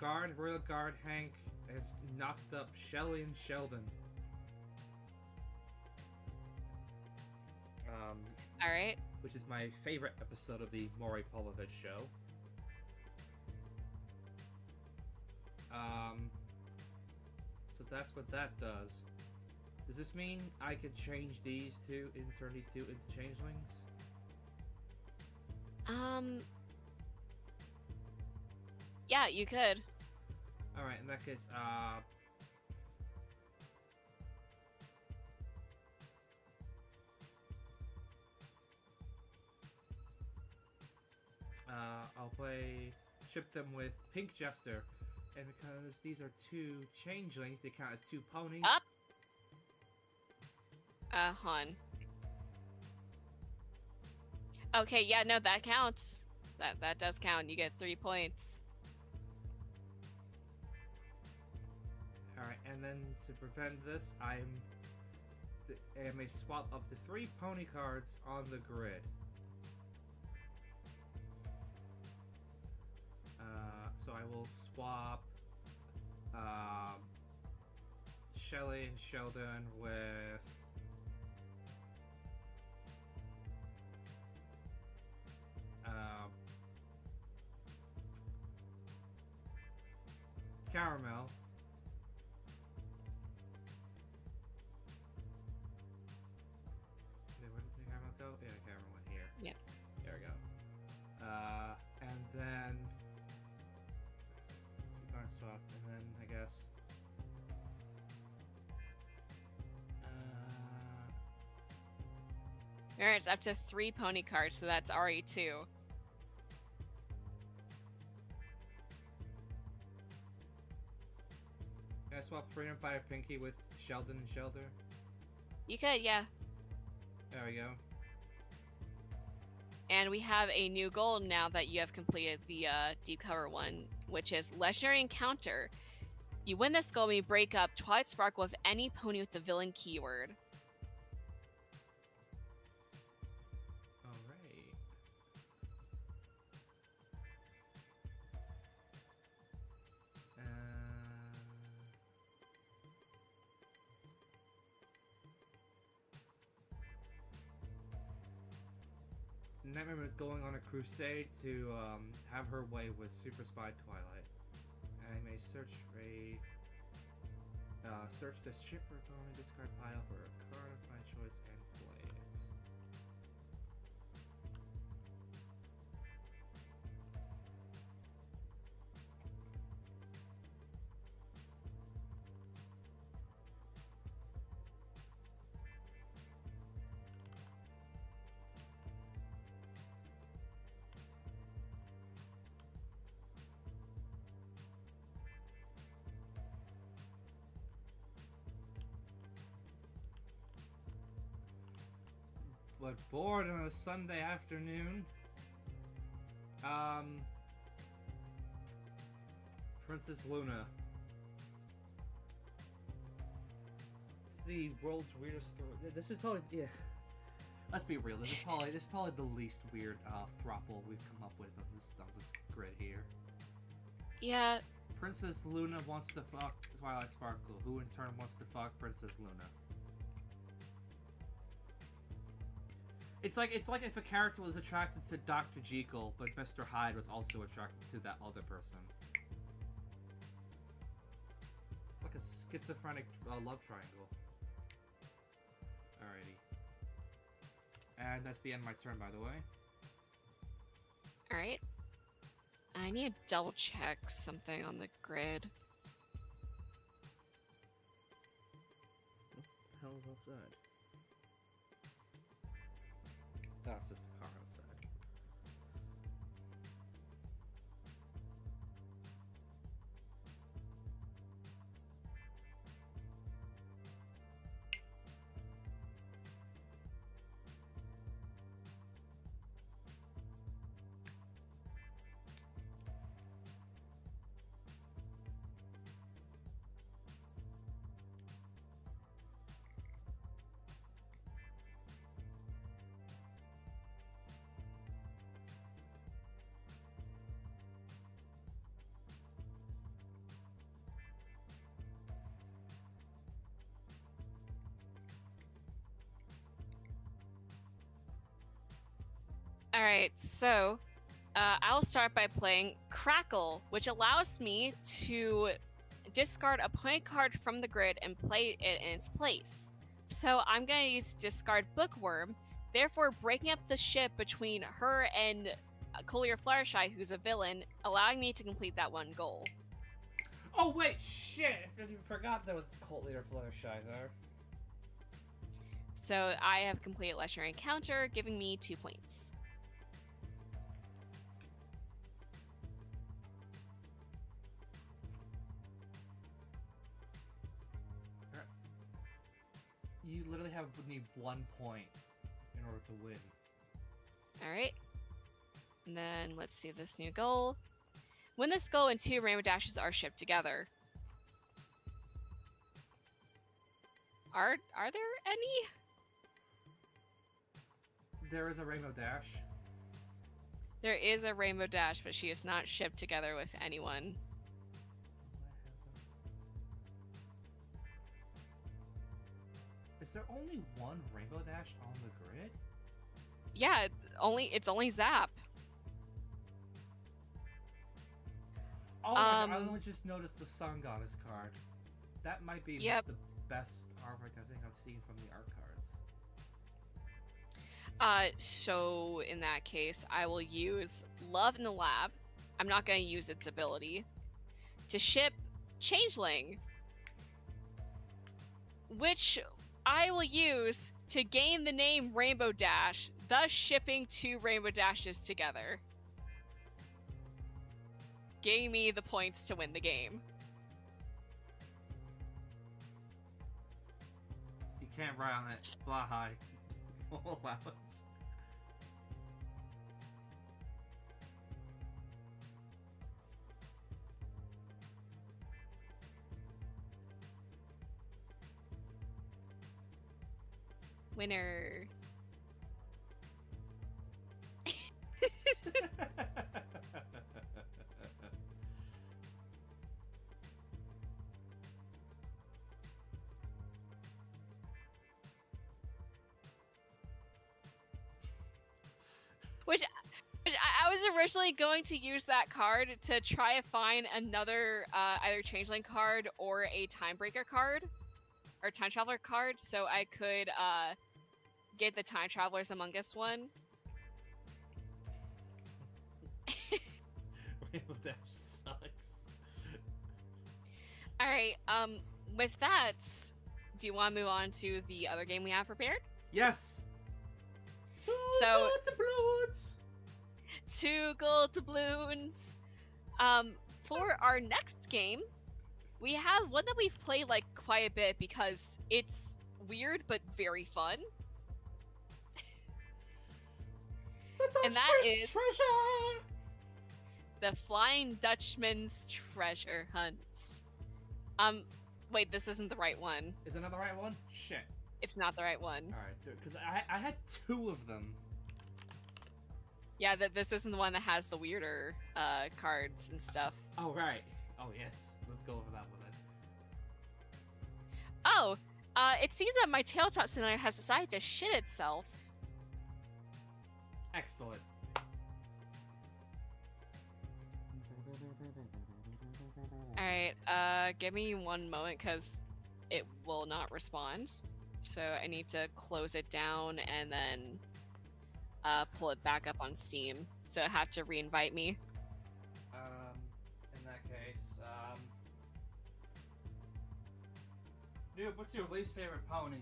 second. Royal Guard Hank has knocked up Shelly and Sheldon. Alright. Which is my favorite episode of the Maury Povich show. So that's what that does. Does this mean I could change these two, turn these two into changelings? Yeah, you could. Alright, in that case, I'll ship them with Pink Jester, and because these are two changelings, they count as two ponies. Up. Hon. Okay, yeah, no, that counts. That does count. You get 3 points. Alright, and then to prevent this, I may swap up to 3 pony cards on the grid. So I will swap Shelly and Sheldon with Caramel. Where did the Caramel go? Yeah, Caramel went here. Yep. There we go. And then gonna swap, and then I guess Alright, it's up to 3 pony cards, so that's already 2. can I swap Freedom Fighter Pinky with Sheldon and Shelter? You could, yeah. There we go. And we have a new goal now that you have completed the deep cover one, which is Legendary Encounter. You win this goal when you break up Twilight Sparkle with any pony with the villain keyword. Alright. Nightmare is going on a crusade to have her way with Super Spy Twilight. And I may search this chip or only discard pile for a card of my choice and play it. But bored on a Sunday afternoon. Princess Luna. the world's weirdest. This is probably Let's be real. This is probably the least weird throuple we've come up with on this grid here. Yeah. Princess Luna wants to fuck Twilight Sparkle, who in turn wants to fuck Princess Luna. It's like if a character was attracted to Dr. Jekyll, but Mr. Hyde was also attracted to that other person. Like a schizophrenic love triangle. Alrighty. And that's the end of my turn, by the way. Alright. I need to double check something on the grid. What the hell is outside? That's just the car outside. Alright, so I'll start by playing Crackle, which allows me to discard a point card from the grid and play it in its place. So I'm going to use discard Bookworm, therefore breaking up the ship between her and Collier Fluttershy, who's a villain, allowing me to complete that one goal. Oh wait, shit! I forgot there was Cult Leader Fluttershy there. So I have completed Legendary Encounter, giving me 2 points. You literally need 1 point in order to win. Alright. And then let's see this new goal. Win this goal and 2 Rainbow Dashes are shipped together. Are there any? There is a Rainbow Dash. There is a Rainbow Dash, but she is not shipped together with anyone. Is there only one Rainbow Dash on the grid? Yeah, it's only Zap. Oh my god, I only just noticed the Sun Goddess card. That might be the best artwork I think I've seen from the art cards. So in that case, I will use Love in the Lab. I'm not going to use its ability to ship Changeling, which I will use to gain the name Rainbow Dash, thus shipping 2 Rainbow Dashes together. Gave me the points to win the game. You can't ride on it. Fly high. Allowance. Winner. Which I was originally going to use that card to try to find another either Changeling card or a Timebreaker card, or Time Traveler card, so I could get the Time Travelers Among Us one. Rainbow Dash sucks. Alright, with that, do you want to move on to the other game we have prepared? Yes! So, doubloons! 2 gold doubloons. For our next game, we have one that we've played like quite a bit because it's weird but very fun. And that is treasure! the Flying Dutchman's Treasure Hunt. Wait, this isn't the right one. Is that not the right one? Shit. It's not the right one. Alright, because I had 2 of them. Yeah, this isn't the one that has the weirder cards and stuff. Oh, right. Oh, yes. Let's go over that one then. Oh, it seems that my Tabletop Simulator has decided to shit itself. Excellent. Alright, give me one moment, because it will not respond. So I need to close it down and then pull it back up on Steam. So I have to re-invite me. In that case, Dude, what's your least favorite pony?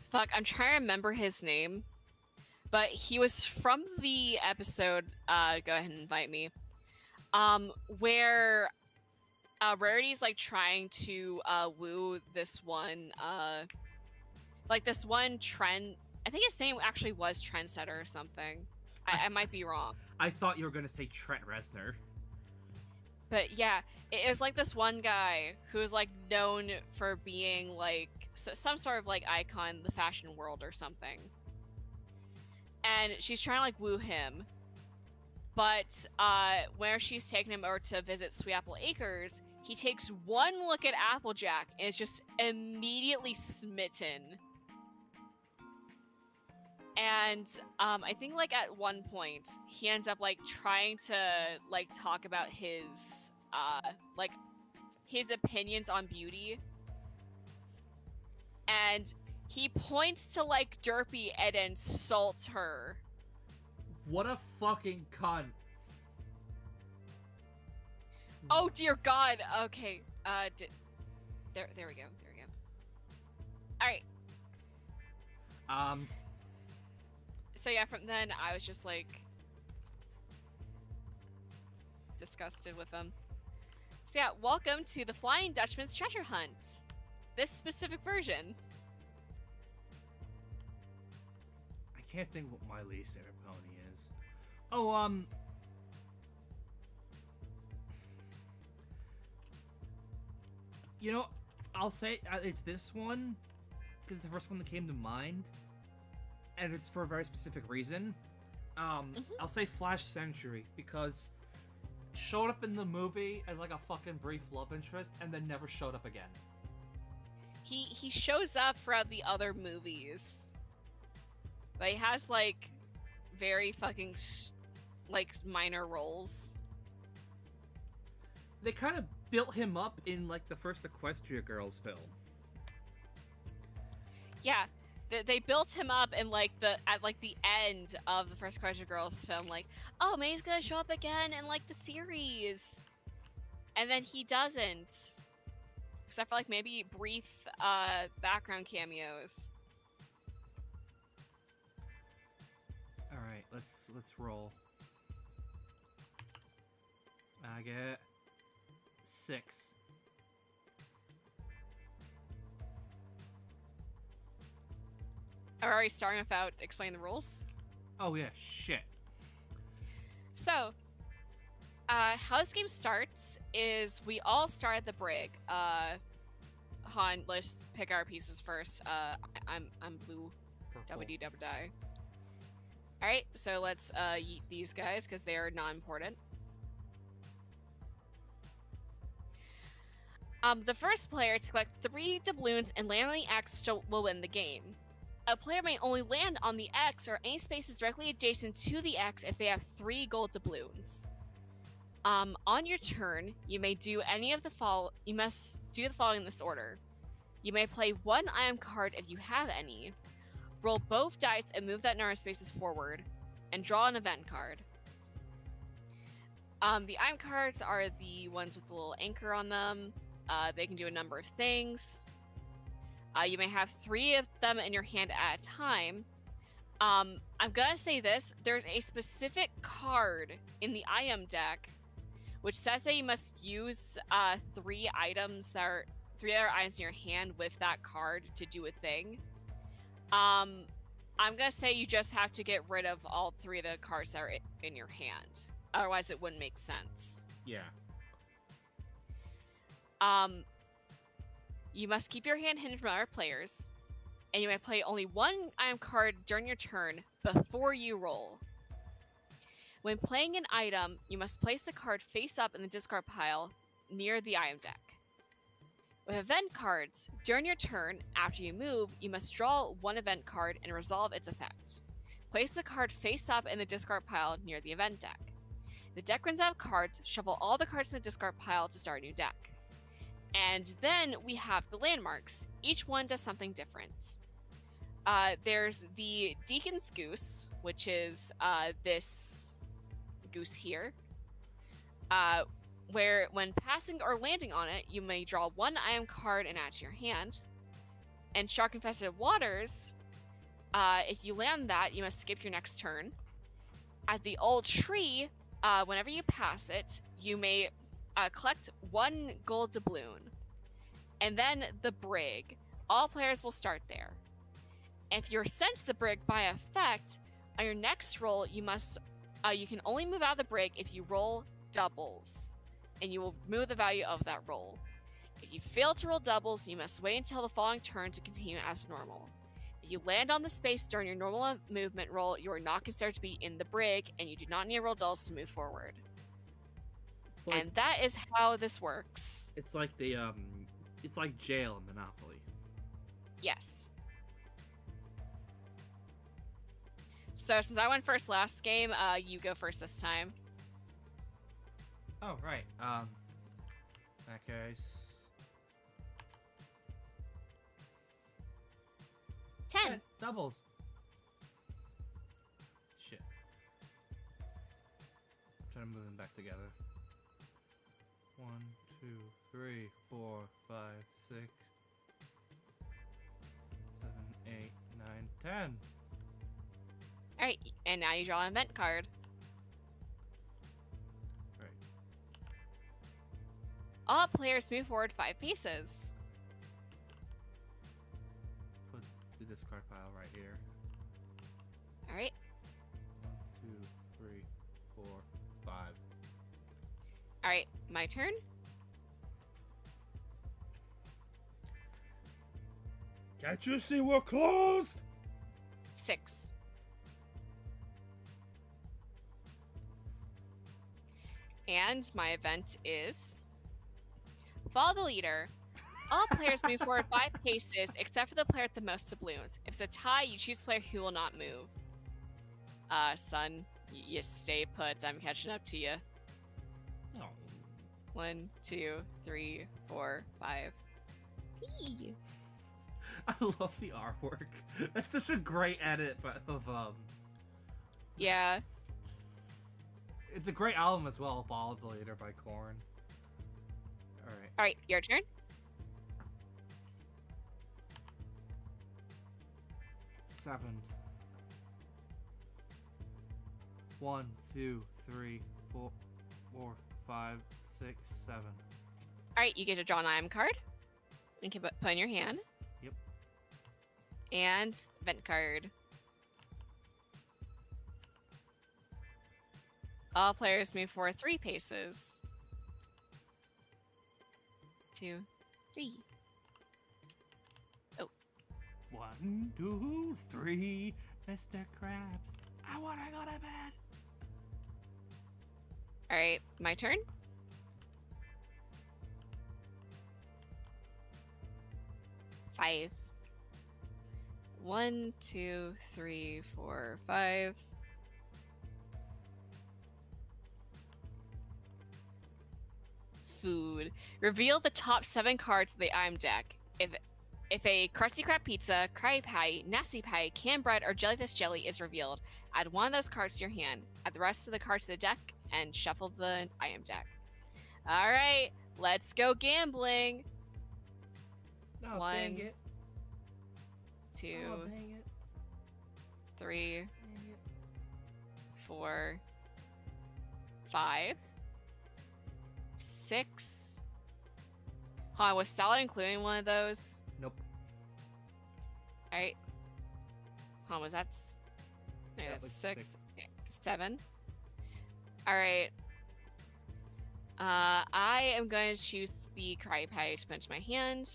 Fuck, I'm trying to remember his name. But he was from the episode, go ahead and invite me, where Rarity's like trying to woo this one, this one trend. I think his name actually was Trendsetter or something. I might be wrong. I thought you were gonna say Trent Reznor. But yeah, it was like this one guy who was like known for being like some sort of like icon in the fashion world or something. And she's trying to like woo him. But where she's taking him over to visit Sweet Apple Acres, he takes one look at Applejack and is just immediately smitten. And I think like at one point he ends up like trying to like talk about his his opinions on beauty. And he points to like Derpy and insults her. What a fucking cunt. Oh dear God. Okay. There we go. All right. So yeah, from then I was just like disgusted with him. So yeah, welcome to the Flying Dutchman's Treasure Hunt. This specific version. I can't think what my least favorite pony is. Oh, you know, I'll say it's this one because it's the first one that came to mind, and it's for a very specific reason. I'll say Flash Century because showed up in the movie as like a fucking brief love interest and then never showed up again. He shows up throughout the other movies, but he has like very fucking like minor roles. They kind of built him up in like the first Equestria Girls film. Yeah, they built him up in like at the end of the first Equestria Girls film, like, oh, maybe he's gonna show up again in like the series, and then he doesn't, except for like maybe brief background cameos. All right, let's roll. I get 6. Are we starting without explaining the rules? Oh yeah, shit. So, how this game starts is we all start at the brig. Han, let's pick our pieces first. I'm blue. WD double die. All right, so let's yeet these guys because they are not important. The first player to collect 3 doubloons and land on the X will win the game. A player may only land on the X or any spaces directly adjacent to the X if they have 3 gold doubloons. On your turn, you may do any of the You must do the following in this order. You may play 1 item card if you have any. Roll both dice and move that number of spaces forward, and draw an event card. The item cards are the ones with the little anchor on them. They can do a number of things. You may have 3 of them in your hand at a time. I'm gonna say this. There's a specific card in the item deck which says that you must use 3 items that are 3 other items in your hand with that card to do a thing. I'm gonna say you just have to get rid of all 3 of the cards that are in your hand. Otherwise, it wouldn't make sense. Yeah. You must keep your hand hidden from other players, and you may play only one item card during your turn before you roll. When playing an item, you must place the card face up in the discard pile near the item deck. With event cards, during your turn, after you move, you must draw one event card and resolve its effect. Place the card face up in the discard pile near the event deck. The deck runs out of cards, shuffle all the cards in the discard pile to start a new deck. And then we have the landmarks. Each one does something different. There's the Deacon's Goose, which is this goose here. Where when passing or landing on it, you may draw one item card and add to your hand. And Shark Infested Waters, if you land that, you must skip your next turn. At the Old Tree, whenever you pass it, you may collect one gold doubloon. And then the Brig. All players will start there. If you're sent to the Brig by effect, on your next roll, you can only move out of the Brig if you roll doubles, and you will move the value of that roll. If you fail to roll doubles, you must wait until the following turn to continue as normal. If you land on the space during your normal movement roll, you are not considered to be in the Brig, and you do not need to roll doubles to move forward. Like, and that is how this works. It's like it's like jail in Monopoly. Yes. So since I went first last game, you go first this time. Oh, right. That case. 10. Yeah, doubles. Shit. I'm trying to move them back together. 1, 2, 3, 4, 5, 6, 7, 8, 9, 10. Alright, and now you draw an event card. Right. All players move forward 5 paces. Put the discard pile right here. Alright. 1, 2, 3, 4, 5. Alright, my turn. Can't you see we're closed? 6. And my event is follow the leader. All players move forward 5 paces except for the player with the most doubloons. If it's a tie, you choose a player who will not move. Son, you stay put. I'm catching up to you. Oh. 1, 2, 3, 4, 5. Eee. I love the artwork. That's such a great edit, but Yeah. It's a great album as well, Follow the Leader by Korn. Alright. Alright, your turn. Seven. 1, 2, 3, 4, 5, 6, 7. Alright, you get to draw an item card. You can put in your hand. Yep. And event card. All players move forward 3 paces. 2, 3. 1, 2, 3, Mr. Krabs. I wanna go to bed. Alright, my turn. Five. 1, 2, 3, 4, 5. Food. Reveal the top 7 cards of the item deck. If a Krusty Krab pizza, Krabby Patty, Nasty Pie, canned bread, or jellyfish jelly is revealed, add one of those cards to your hand. Add the rest of the cards to the deck and shuffle the item deck. All right, let's go gambling. No, 1, dang it. 2, Oh, dang it. 3, Dang it. 4, 5, 6. Huh, was salad including one of those? Nope. Alright. Huh, was that... No, That that's was 6. 7. All right. I am going to choose the Krabby Patty to put into my hand.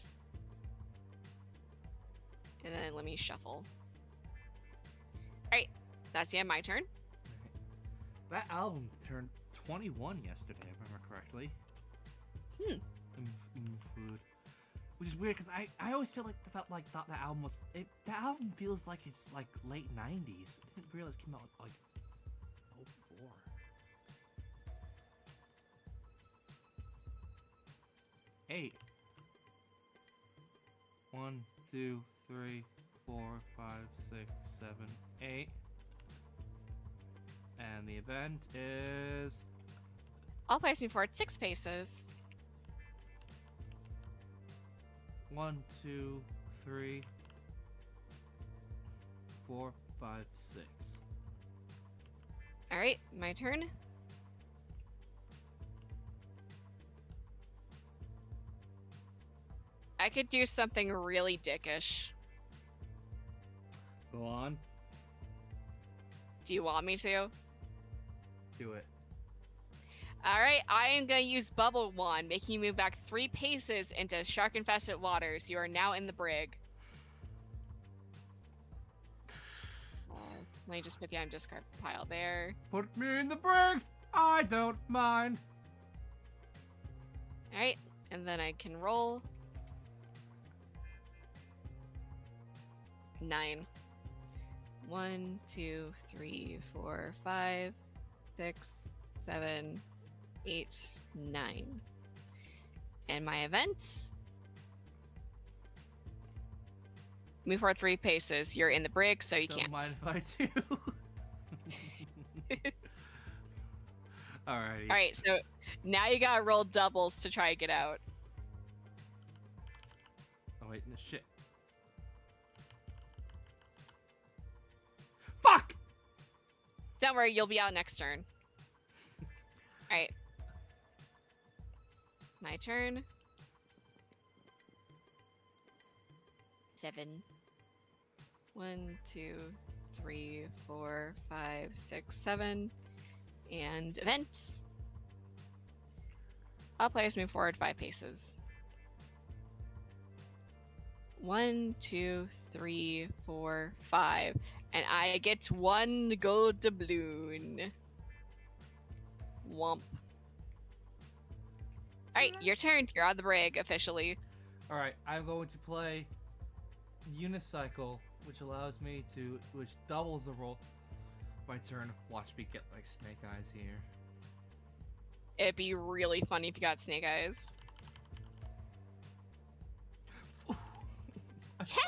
And then let me shuffle. Alright, that's the end of my turn. That album turned 21 yesterday, if I remember correctly. Food. Which is weird, because I always thought that album was... That album feels like it's like late 90s. I didn't realize it came out like 04. Eight. 1, 2, 3, 4, 5, 6, 7, 8. And the event is... I'll place me forward 6 paces. 1, 2, 3, 4, 5, 6. Alright, my turn. I could do something really dickish. Go on. Do you want me to? Do it. Alright, I am going to use Bubble Wand, making you move back 3 paces into shark-infested waters. You are now in the brig. Let me just put the item discard pile there. Put me in the brig! I don't mind! Alright, and then I can roll. 9. 1, 2, 3, 4, 5, 6, 7, 8, 9. And my event. Move forward 3 paces. You're in the brig, so you Don't can't. mind if I do. Alrighty. Alright, so now you gotta roll doubles to try to get out. Oh wait, no, shit. Fuck! Don't worry, you'll be out next turn. Alright. My turn. 7. 1, 2, 3, 4, 5, 6, 7. And event. All players move forward 5 paces. 1, 2, 3, 4, 5. And I get 1 gold doubloon. Womp. Alright, your turn. You're on the brig, officially. Alright, I'm going to play Unicycle, which doubles the roll. My turn. Watch me get like snake eyes here. It'd be really funny if you got snake eyes.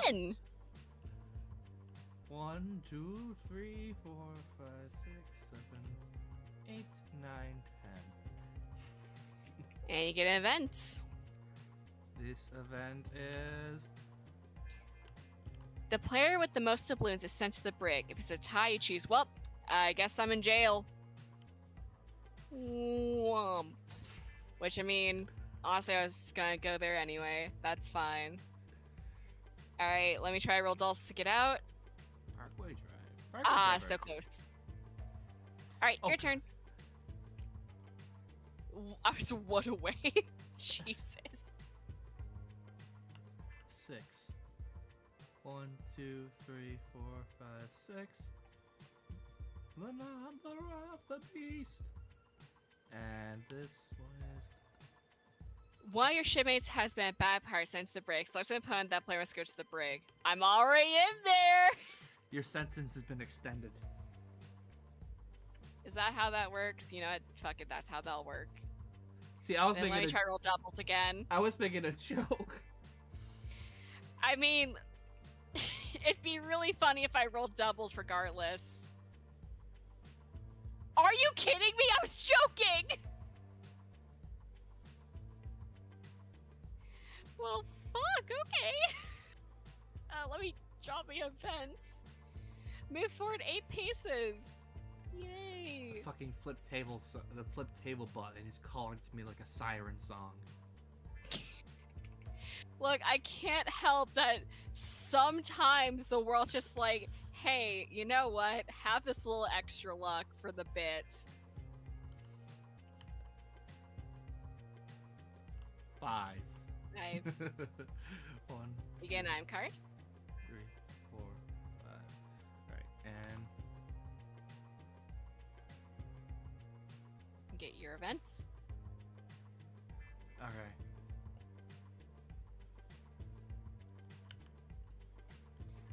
10! 1, 2, 3, 4, 5, 6, 7, 8, 9, 10. And you get an event. This event is... The player with the most doubloons is sent to the brig. If it's a tie, you choose, well, I guess I'm in jail. Womp. Which, I mean, honestly, I was gonna go there anyway. That's fine. Alright, let me try roll dolls to get out. Parkway Drive. So close. Alright, your turn. I was 1 away. Jesus. 6. 1, 2, 3, 4, 5, 6. The number of the beast. And this one is... One of your shipmates has been a bad pirate sent to the brig. Select an opponent, that player must go to the brig. I'm already in there! Your sentence has been extended. Is that how that works? You know what? Fuck it, that's how that'll work. See, I was Then let me try roll doubles again. I was making a joke. I mean, it'd be really funny if I rolled doubles regardless. Are you kidding me? I was joking! Well, fuck, okay. Let me drop my events. Move forward 8 paces. Yay. The fucking flip table button is calling to me like a siren song. Look, I can't help that sometimes the world's just like, hey, you know what? Have this little extra luck for the bit. 5. 5. 1, You get an item card. 3, 4, 5. Alright, and Get your events. alright.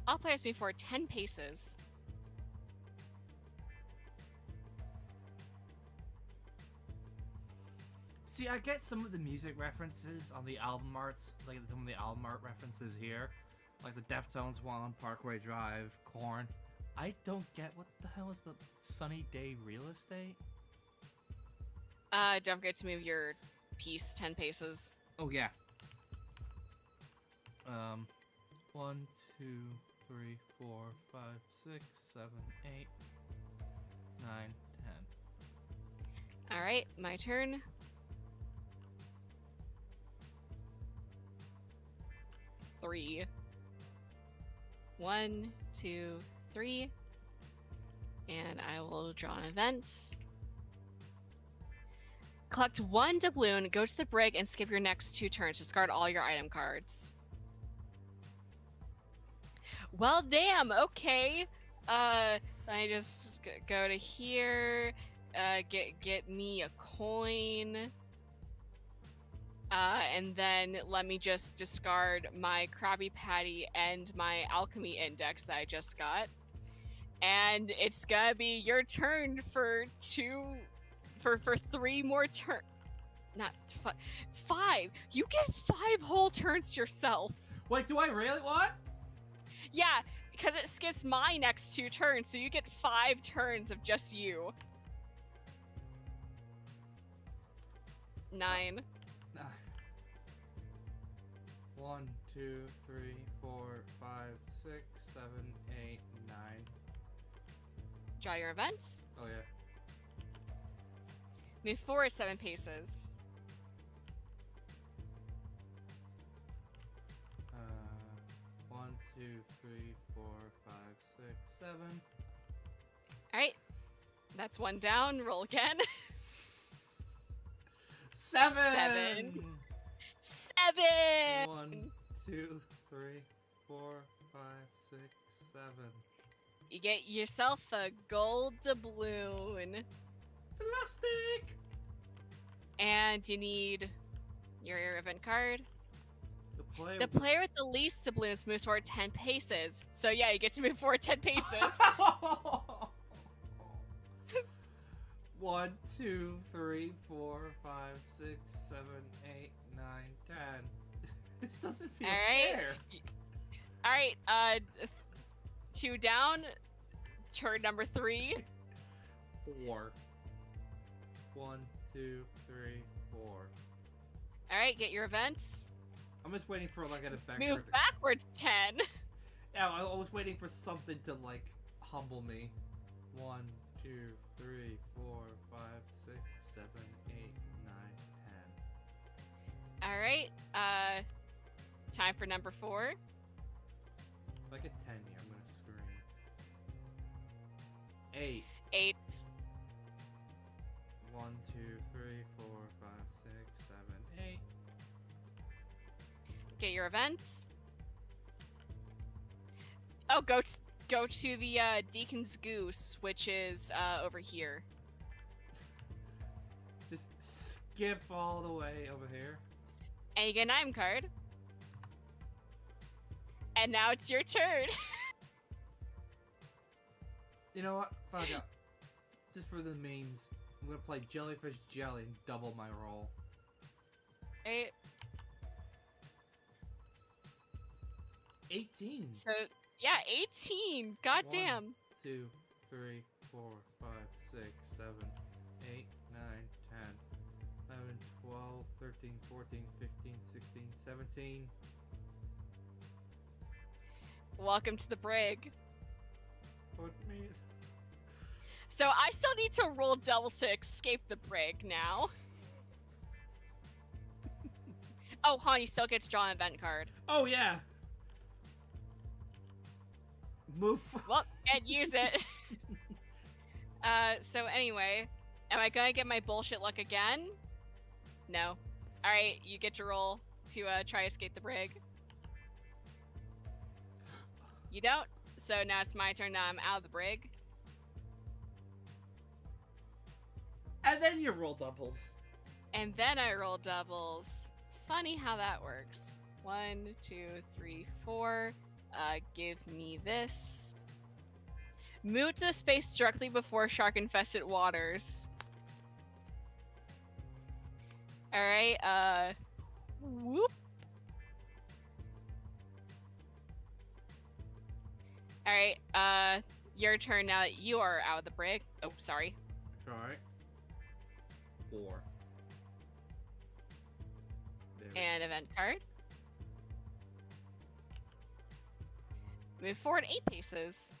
All players before 10 paces. See, I get some of the music references on the album arts, like some of the album art references here, like the Deftones one, Parkway Drive, Korn. I don't get what the hell is the Sunny Day Real Estate? Don't forget to move your piece 10 paces. Oh yeah. 1, 2, 3, 4, 5, 6, 7, 8, 9, 10. Alright, my turn. Three. 1, 2, 3. And I will draw an event. Collect 1 doubloon, go to the brig, and skip your next 2 turns. Discard all your item cards. Well, damn, okay. I just go to here, get me a coin, and then let me just discard my Krabby Patty and my Alchemy Index that I just got. And it's gonna be your turn for 3 more turns. Not 5. You get 5 whole turns to yourself. Wait, do I really? What? Yeah, because it skips my next 2 turns, so you get 5 turns of just you. 9. 1, 2, 3, 4, 5, 6, 7, 8, 9. Draw your event. Oh yeah. Move forward 7 paces. 1, 2, 3, 4, 5, 6, 7. Alright. That's 1 down. Roll again. 7! 7. 1, 2, 3, 4, 5, 6, 7. You get yourself a gold doubloon. Plastic! And you need your event card. The The player with the least doubloons moves forward 10 paces. So yeah, you get to move forward 10 paces. 1, 2, 3, 4, 5, 6, 7, 8, 9, 10. This doesn't feel fair. Alright, 2 down. Turn number 3. 4. 1, 2, 3, 4. Alright, get your events. I'm just waiting for like a back. Move backwards 10. Yeah, I was waiting for something to like humble me. 1, 2, 3, 4, 5, 6, 7, 8, 9, 10. Alright, time for number 4. If I get 10 here, I'm gonna scream. 8. 8. 1, 2, 3, 4, 5, 6, 7, 8. Get your events. Oh, go to the Deacon's Goose, which is over here. Just skip all the way over here. And you get an item card. And now it's your turn. You know what? Fuck out. Just for the memes, I'm gonna play Jellyfish Jelly and double my roll. 8. 18. So, yeah, 18. God damn. 1, 2, 3, 4, 5, 6, 7, 8, 9, 10, 11, 12, 13, 14, 15, 16, 17. Welcome to the brig. Put me. So I still need to roll doubles to escape the brig now. Oh, Han, you still get to draw an event card. Oh yeah. Move. Well, and use it. So anyway, am I gonna get my bullshit luck again? No. All right, you get to roll to try to escape the brig. You don't. So now it's my turn. Now I'm out of the brig. And then you roll doubles. And then I roll doubles. Funny how that works. 1, 2, 3, 4. Give me this. Move to space directly before shark-infested waters. Alright, whoop. Alright, your turn now that you are out of the brig. Oh, sorry. Alright. 4. And event card. Move forward 8 paces.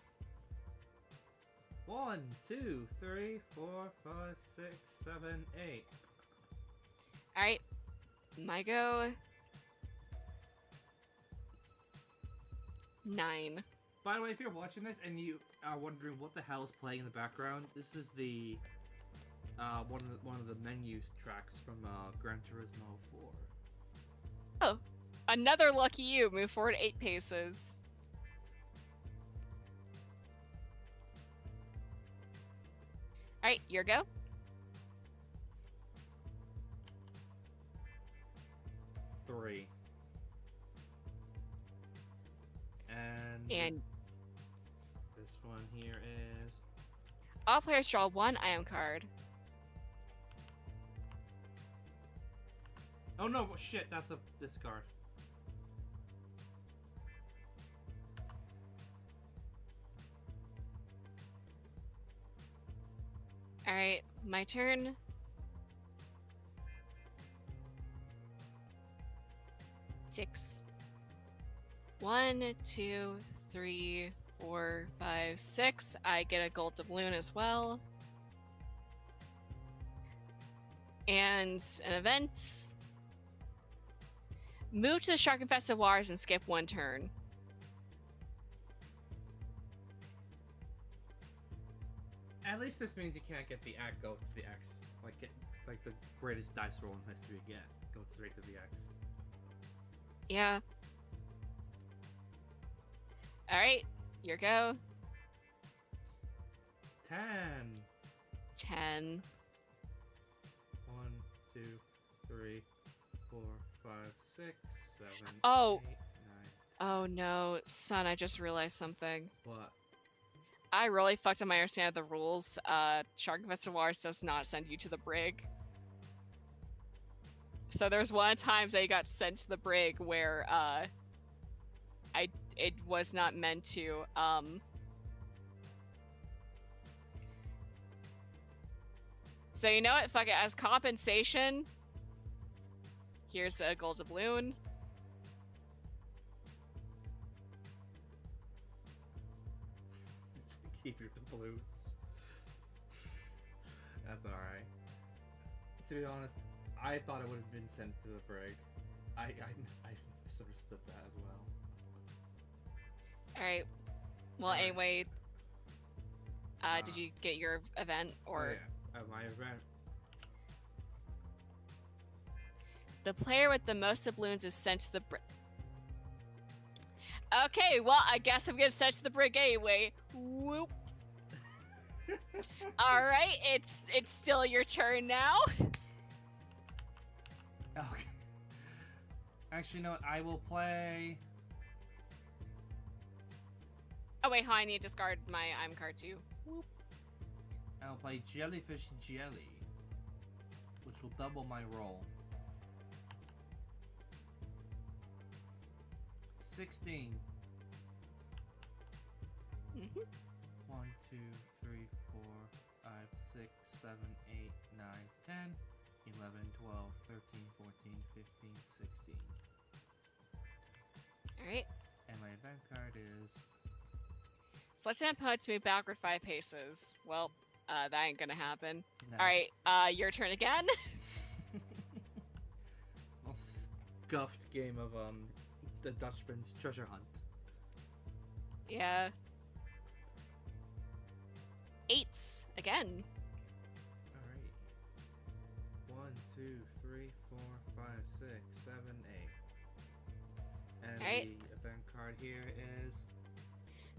1, 2, 3, 4, 5, 6, 7, 8. Alright. My go. 9. By the way, if you're watching this and you are wondering what the hell is playing in the background, this is the one of the menu tracks from Gran Turismo 4. Oh, another lucky you. Move forward 8 paces. Alright, your go. Three. And this one here is... All players draw 1 item card. Oh no, shit, that's a discard. Alright, my turn. Six. 1, 2, 3, 4, 5, 6. I get a gold doubloon as well. And an event. Move to the shark-infested waters and skip 1 turn. At least this means you can't get the go to the X. Like the greatest dice roll in history get. Go straight to the X. Yeah. Alright, your go. 10. 10. 1, 2, 3, 4, 5, 6, 7, Oh. 8, 9. Oh no, son, I just realized something. What? I really fucked up my understanding of the rules. Shark-infested waters does not send you to the brig. So there's one of the times I got sent to the brig where it was not meant to. So you know what? Fuck it. As compensation, here's a gold doubloon. Keep your doubloons. That's alright. To be honest, I thought it would have been sent to the brig. I misunderstood that as well. Alright. Well, Alright. anyway, did you get your event or? Oh, yeah. My event. The player with the most doubloons is sent to the brig. Okay, well, I guess I'm gonna send to the brig anyway. Whoop. All right, it's still your turn now. Okay. Actually, you know what? I will play. Oh wait, I need to discard my item card too. Whoop. I'll play Jellyfish Jelly, which will double my roll. 16. Mm-hmm. 1, 2, 3, 4, 5, 6, 7, 8, 9, 10, 11, 12, 13, 14, 15, 16. All right. And my event card is... Select an opponent to move backward 5 paces. Well, that ain't gonna happen. No. All right, your turn again. A scuffed game of the Dutchman's treasure hunt. Yeah. 8s again. Alright. 1, 2, 2, 3, 4, 5, 6, 7, 8. And Alright. the event card here is...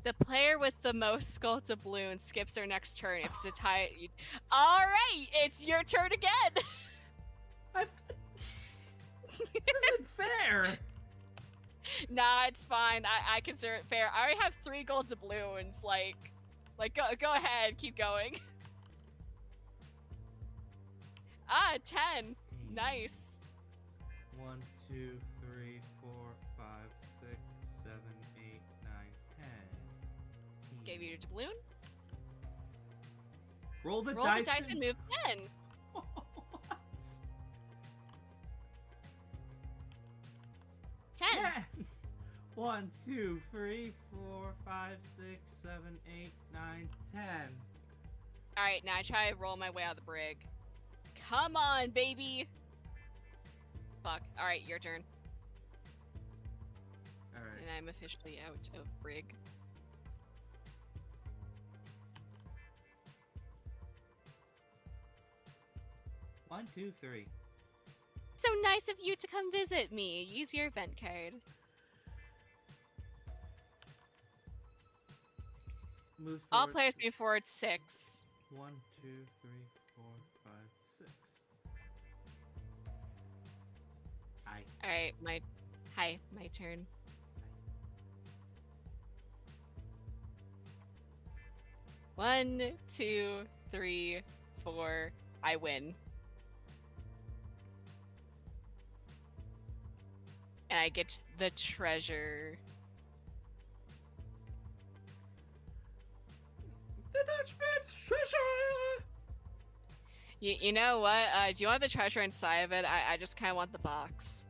The player with the most skull doubloons skips their next turn. If it's a tie, alright, it's your turn again! This isn't fair! Nah, it's fine. I consider it fair. I already have 3 gold doubloons. Like, go ahead, keep going. Ah, 10. Nice. 1, 2, 3, 4, 5, 6, 7, 8, 9, 10. Gave you your doubloon. Roll the Roll dice, the dice and move 10. What? 10. 1, 2, 3, 4, 5, 6, 7, 8, 9, 10. Alright, now I try to roll my way out of the brig. Come on, baby! Fuck. Alright, your turn. Alright. And I'm officially out of brig. One, 2, 3. So nice of you to come visit me. Use your event card. Move All forward. players move forward 6. 1, 2, 3, 4, 5, 6. Alright, my turn. One, 2, 3, 4. I win. And I get the treasure. The Dutchman's treasure! You know what? Do you want the treasure inside of it? I just kind of want the box.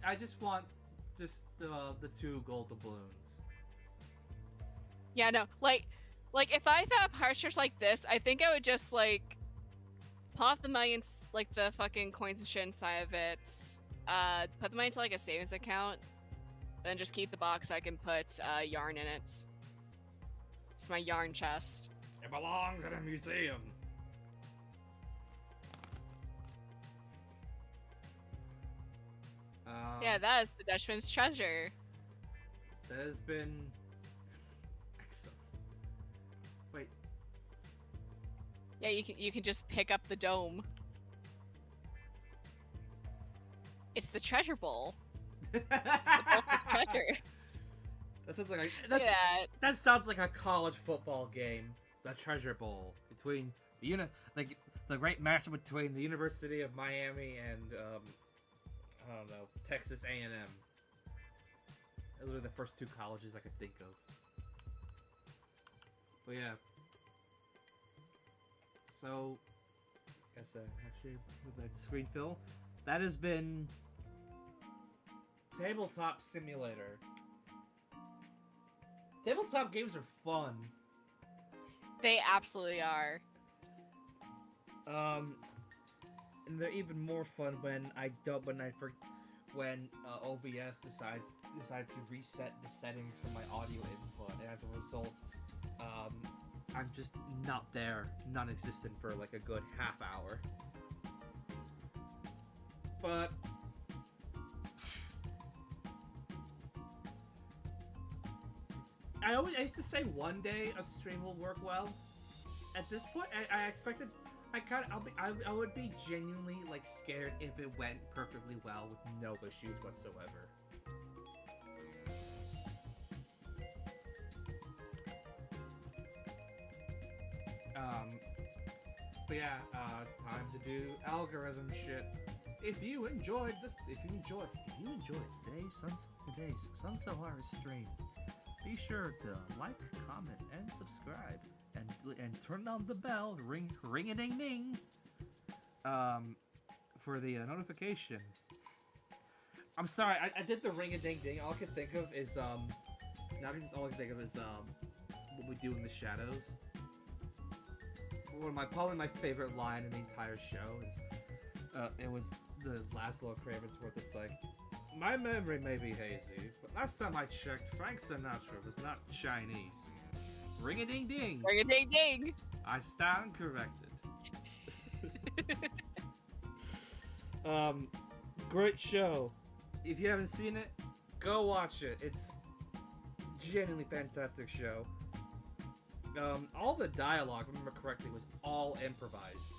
I just want just the 2 gold doubloons. Yeah, no, like if I found partridge like this, I think I would just like pop the millions, like the fucking coins and shit inside of it, put the money into like a savings account, then just keep the box so I can put yarn in it. It's my yarn chest. It belongs in a museum. Yeah, that is the Dutchman's treasure. That has been excellent. Wait. Yeah, you can just pick up the dome. It's the treasure bowl. The bowl of treasure. That sounds like Yeah. that sounds like a college football game. The Treasure Bowl between the great matchup between the University of Miami and I don't know, Texas A&M. Those are the first 2 colleges I could think of. But yeah. So, I guess actually move back to screen fill. That has been Tabletop Simulator. Tabletop games are fun. They absolutely are. And they're even more fun when OBS decides to reset the settings for my audio input, and as a result, I'm just not there, non-existent for like a good half hour. But I used to say one day a stream will work well. At this point, I expected. I would be genuinely like scared if it went perfectly well with no issues whatsoever. But yeah, time to do algorithm shit. If you enjoyed today's Sunset Horror stream, be sure to like, comment, and subscribe, and turn on the bell, ring a ding ding, for the notification. I'm sorry, I did the ring a ding ding. All I can think of is all I can think of is what we do in the shadows. Probably my favorite line in the entire show is it was the Laszlo Kravitz it's like, my memory may be hazy, but last time I checked, Frank Sinatra was not Chinese. Ring a ding ding. Ring a ding ding. I stand corrected. Great show. If you haven't seen it, go watch it. It's genuinely fantastic show. All the dialogue, if I remember correctly, was all improvised.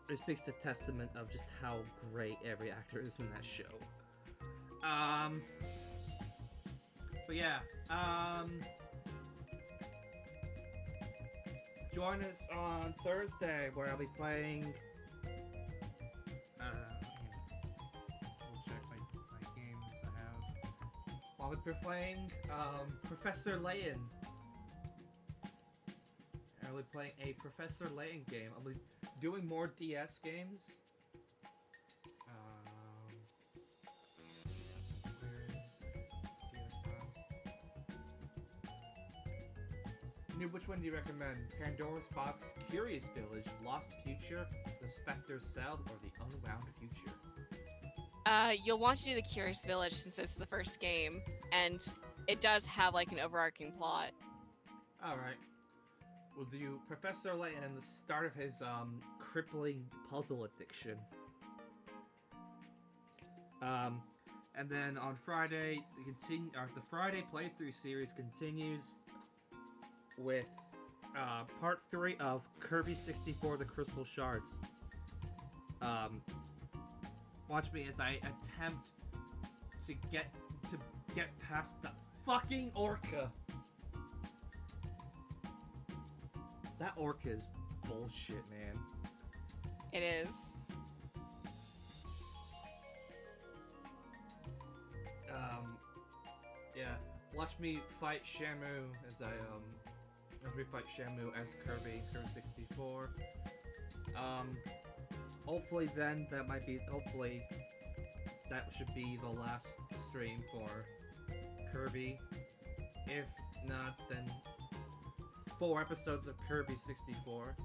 It speaks to testament of just how great every actor is in that show. But yeah, join us on Thursday where I'll be playing. We'll check my games I have. I'll be playing Professor Layton. I'll be playing a Professor Layton game. I'll be doing more DS games. Noob, which one do you recommend? Pandora's Box, Curious Village, Lost Future, The Spectre's Cell, or The Unwound Future? You'll want to do the Curious Village since it's the first game, and it does have like an overarching plot. Alright. We'll do Professor Layton and the start of his crippling puzzle addiction. And then on Friday, the Friday playthrough series continues with part 3 of Kirby 64: The Crystal Shards. Watch me as I attempt to get past the fucking orca. That orca is bullshit, man. It is. Yeah. Watch me fight Shamu as Kirby 64. Hopefully that should be the last stream for Kirby. If not, then 4 episodes of Kirby 64.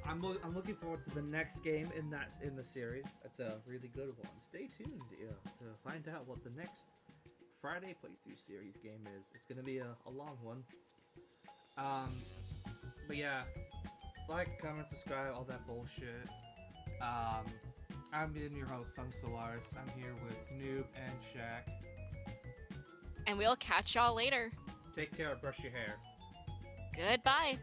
I'm looking forward to the next game in the series. It's a really good one. Stay tuned to find out what the next Friday playthrough series game is. It's gonna be a long one. But yeah, like, comment, subscribe, all that bullshit. I'm your host, Sun Solaris. I'm here with Noob and Shaq. And we'll catch y'all later. Take care, brush your hair. Goodbye.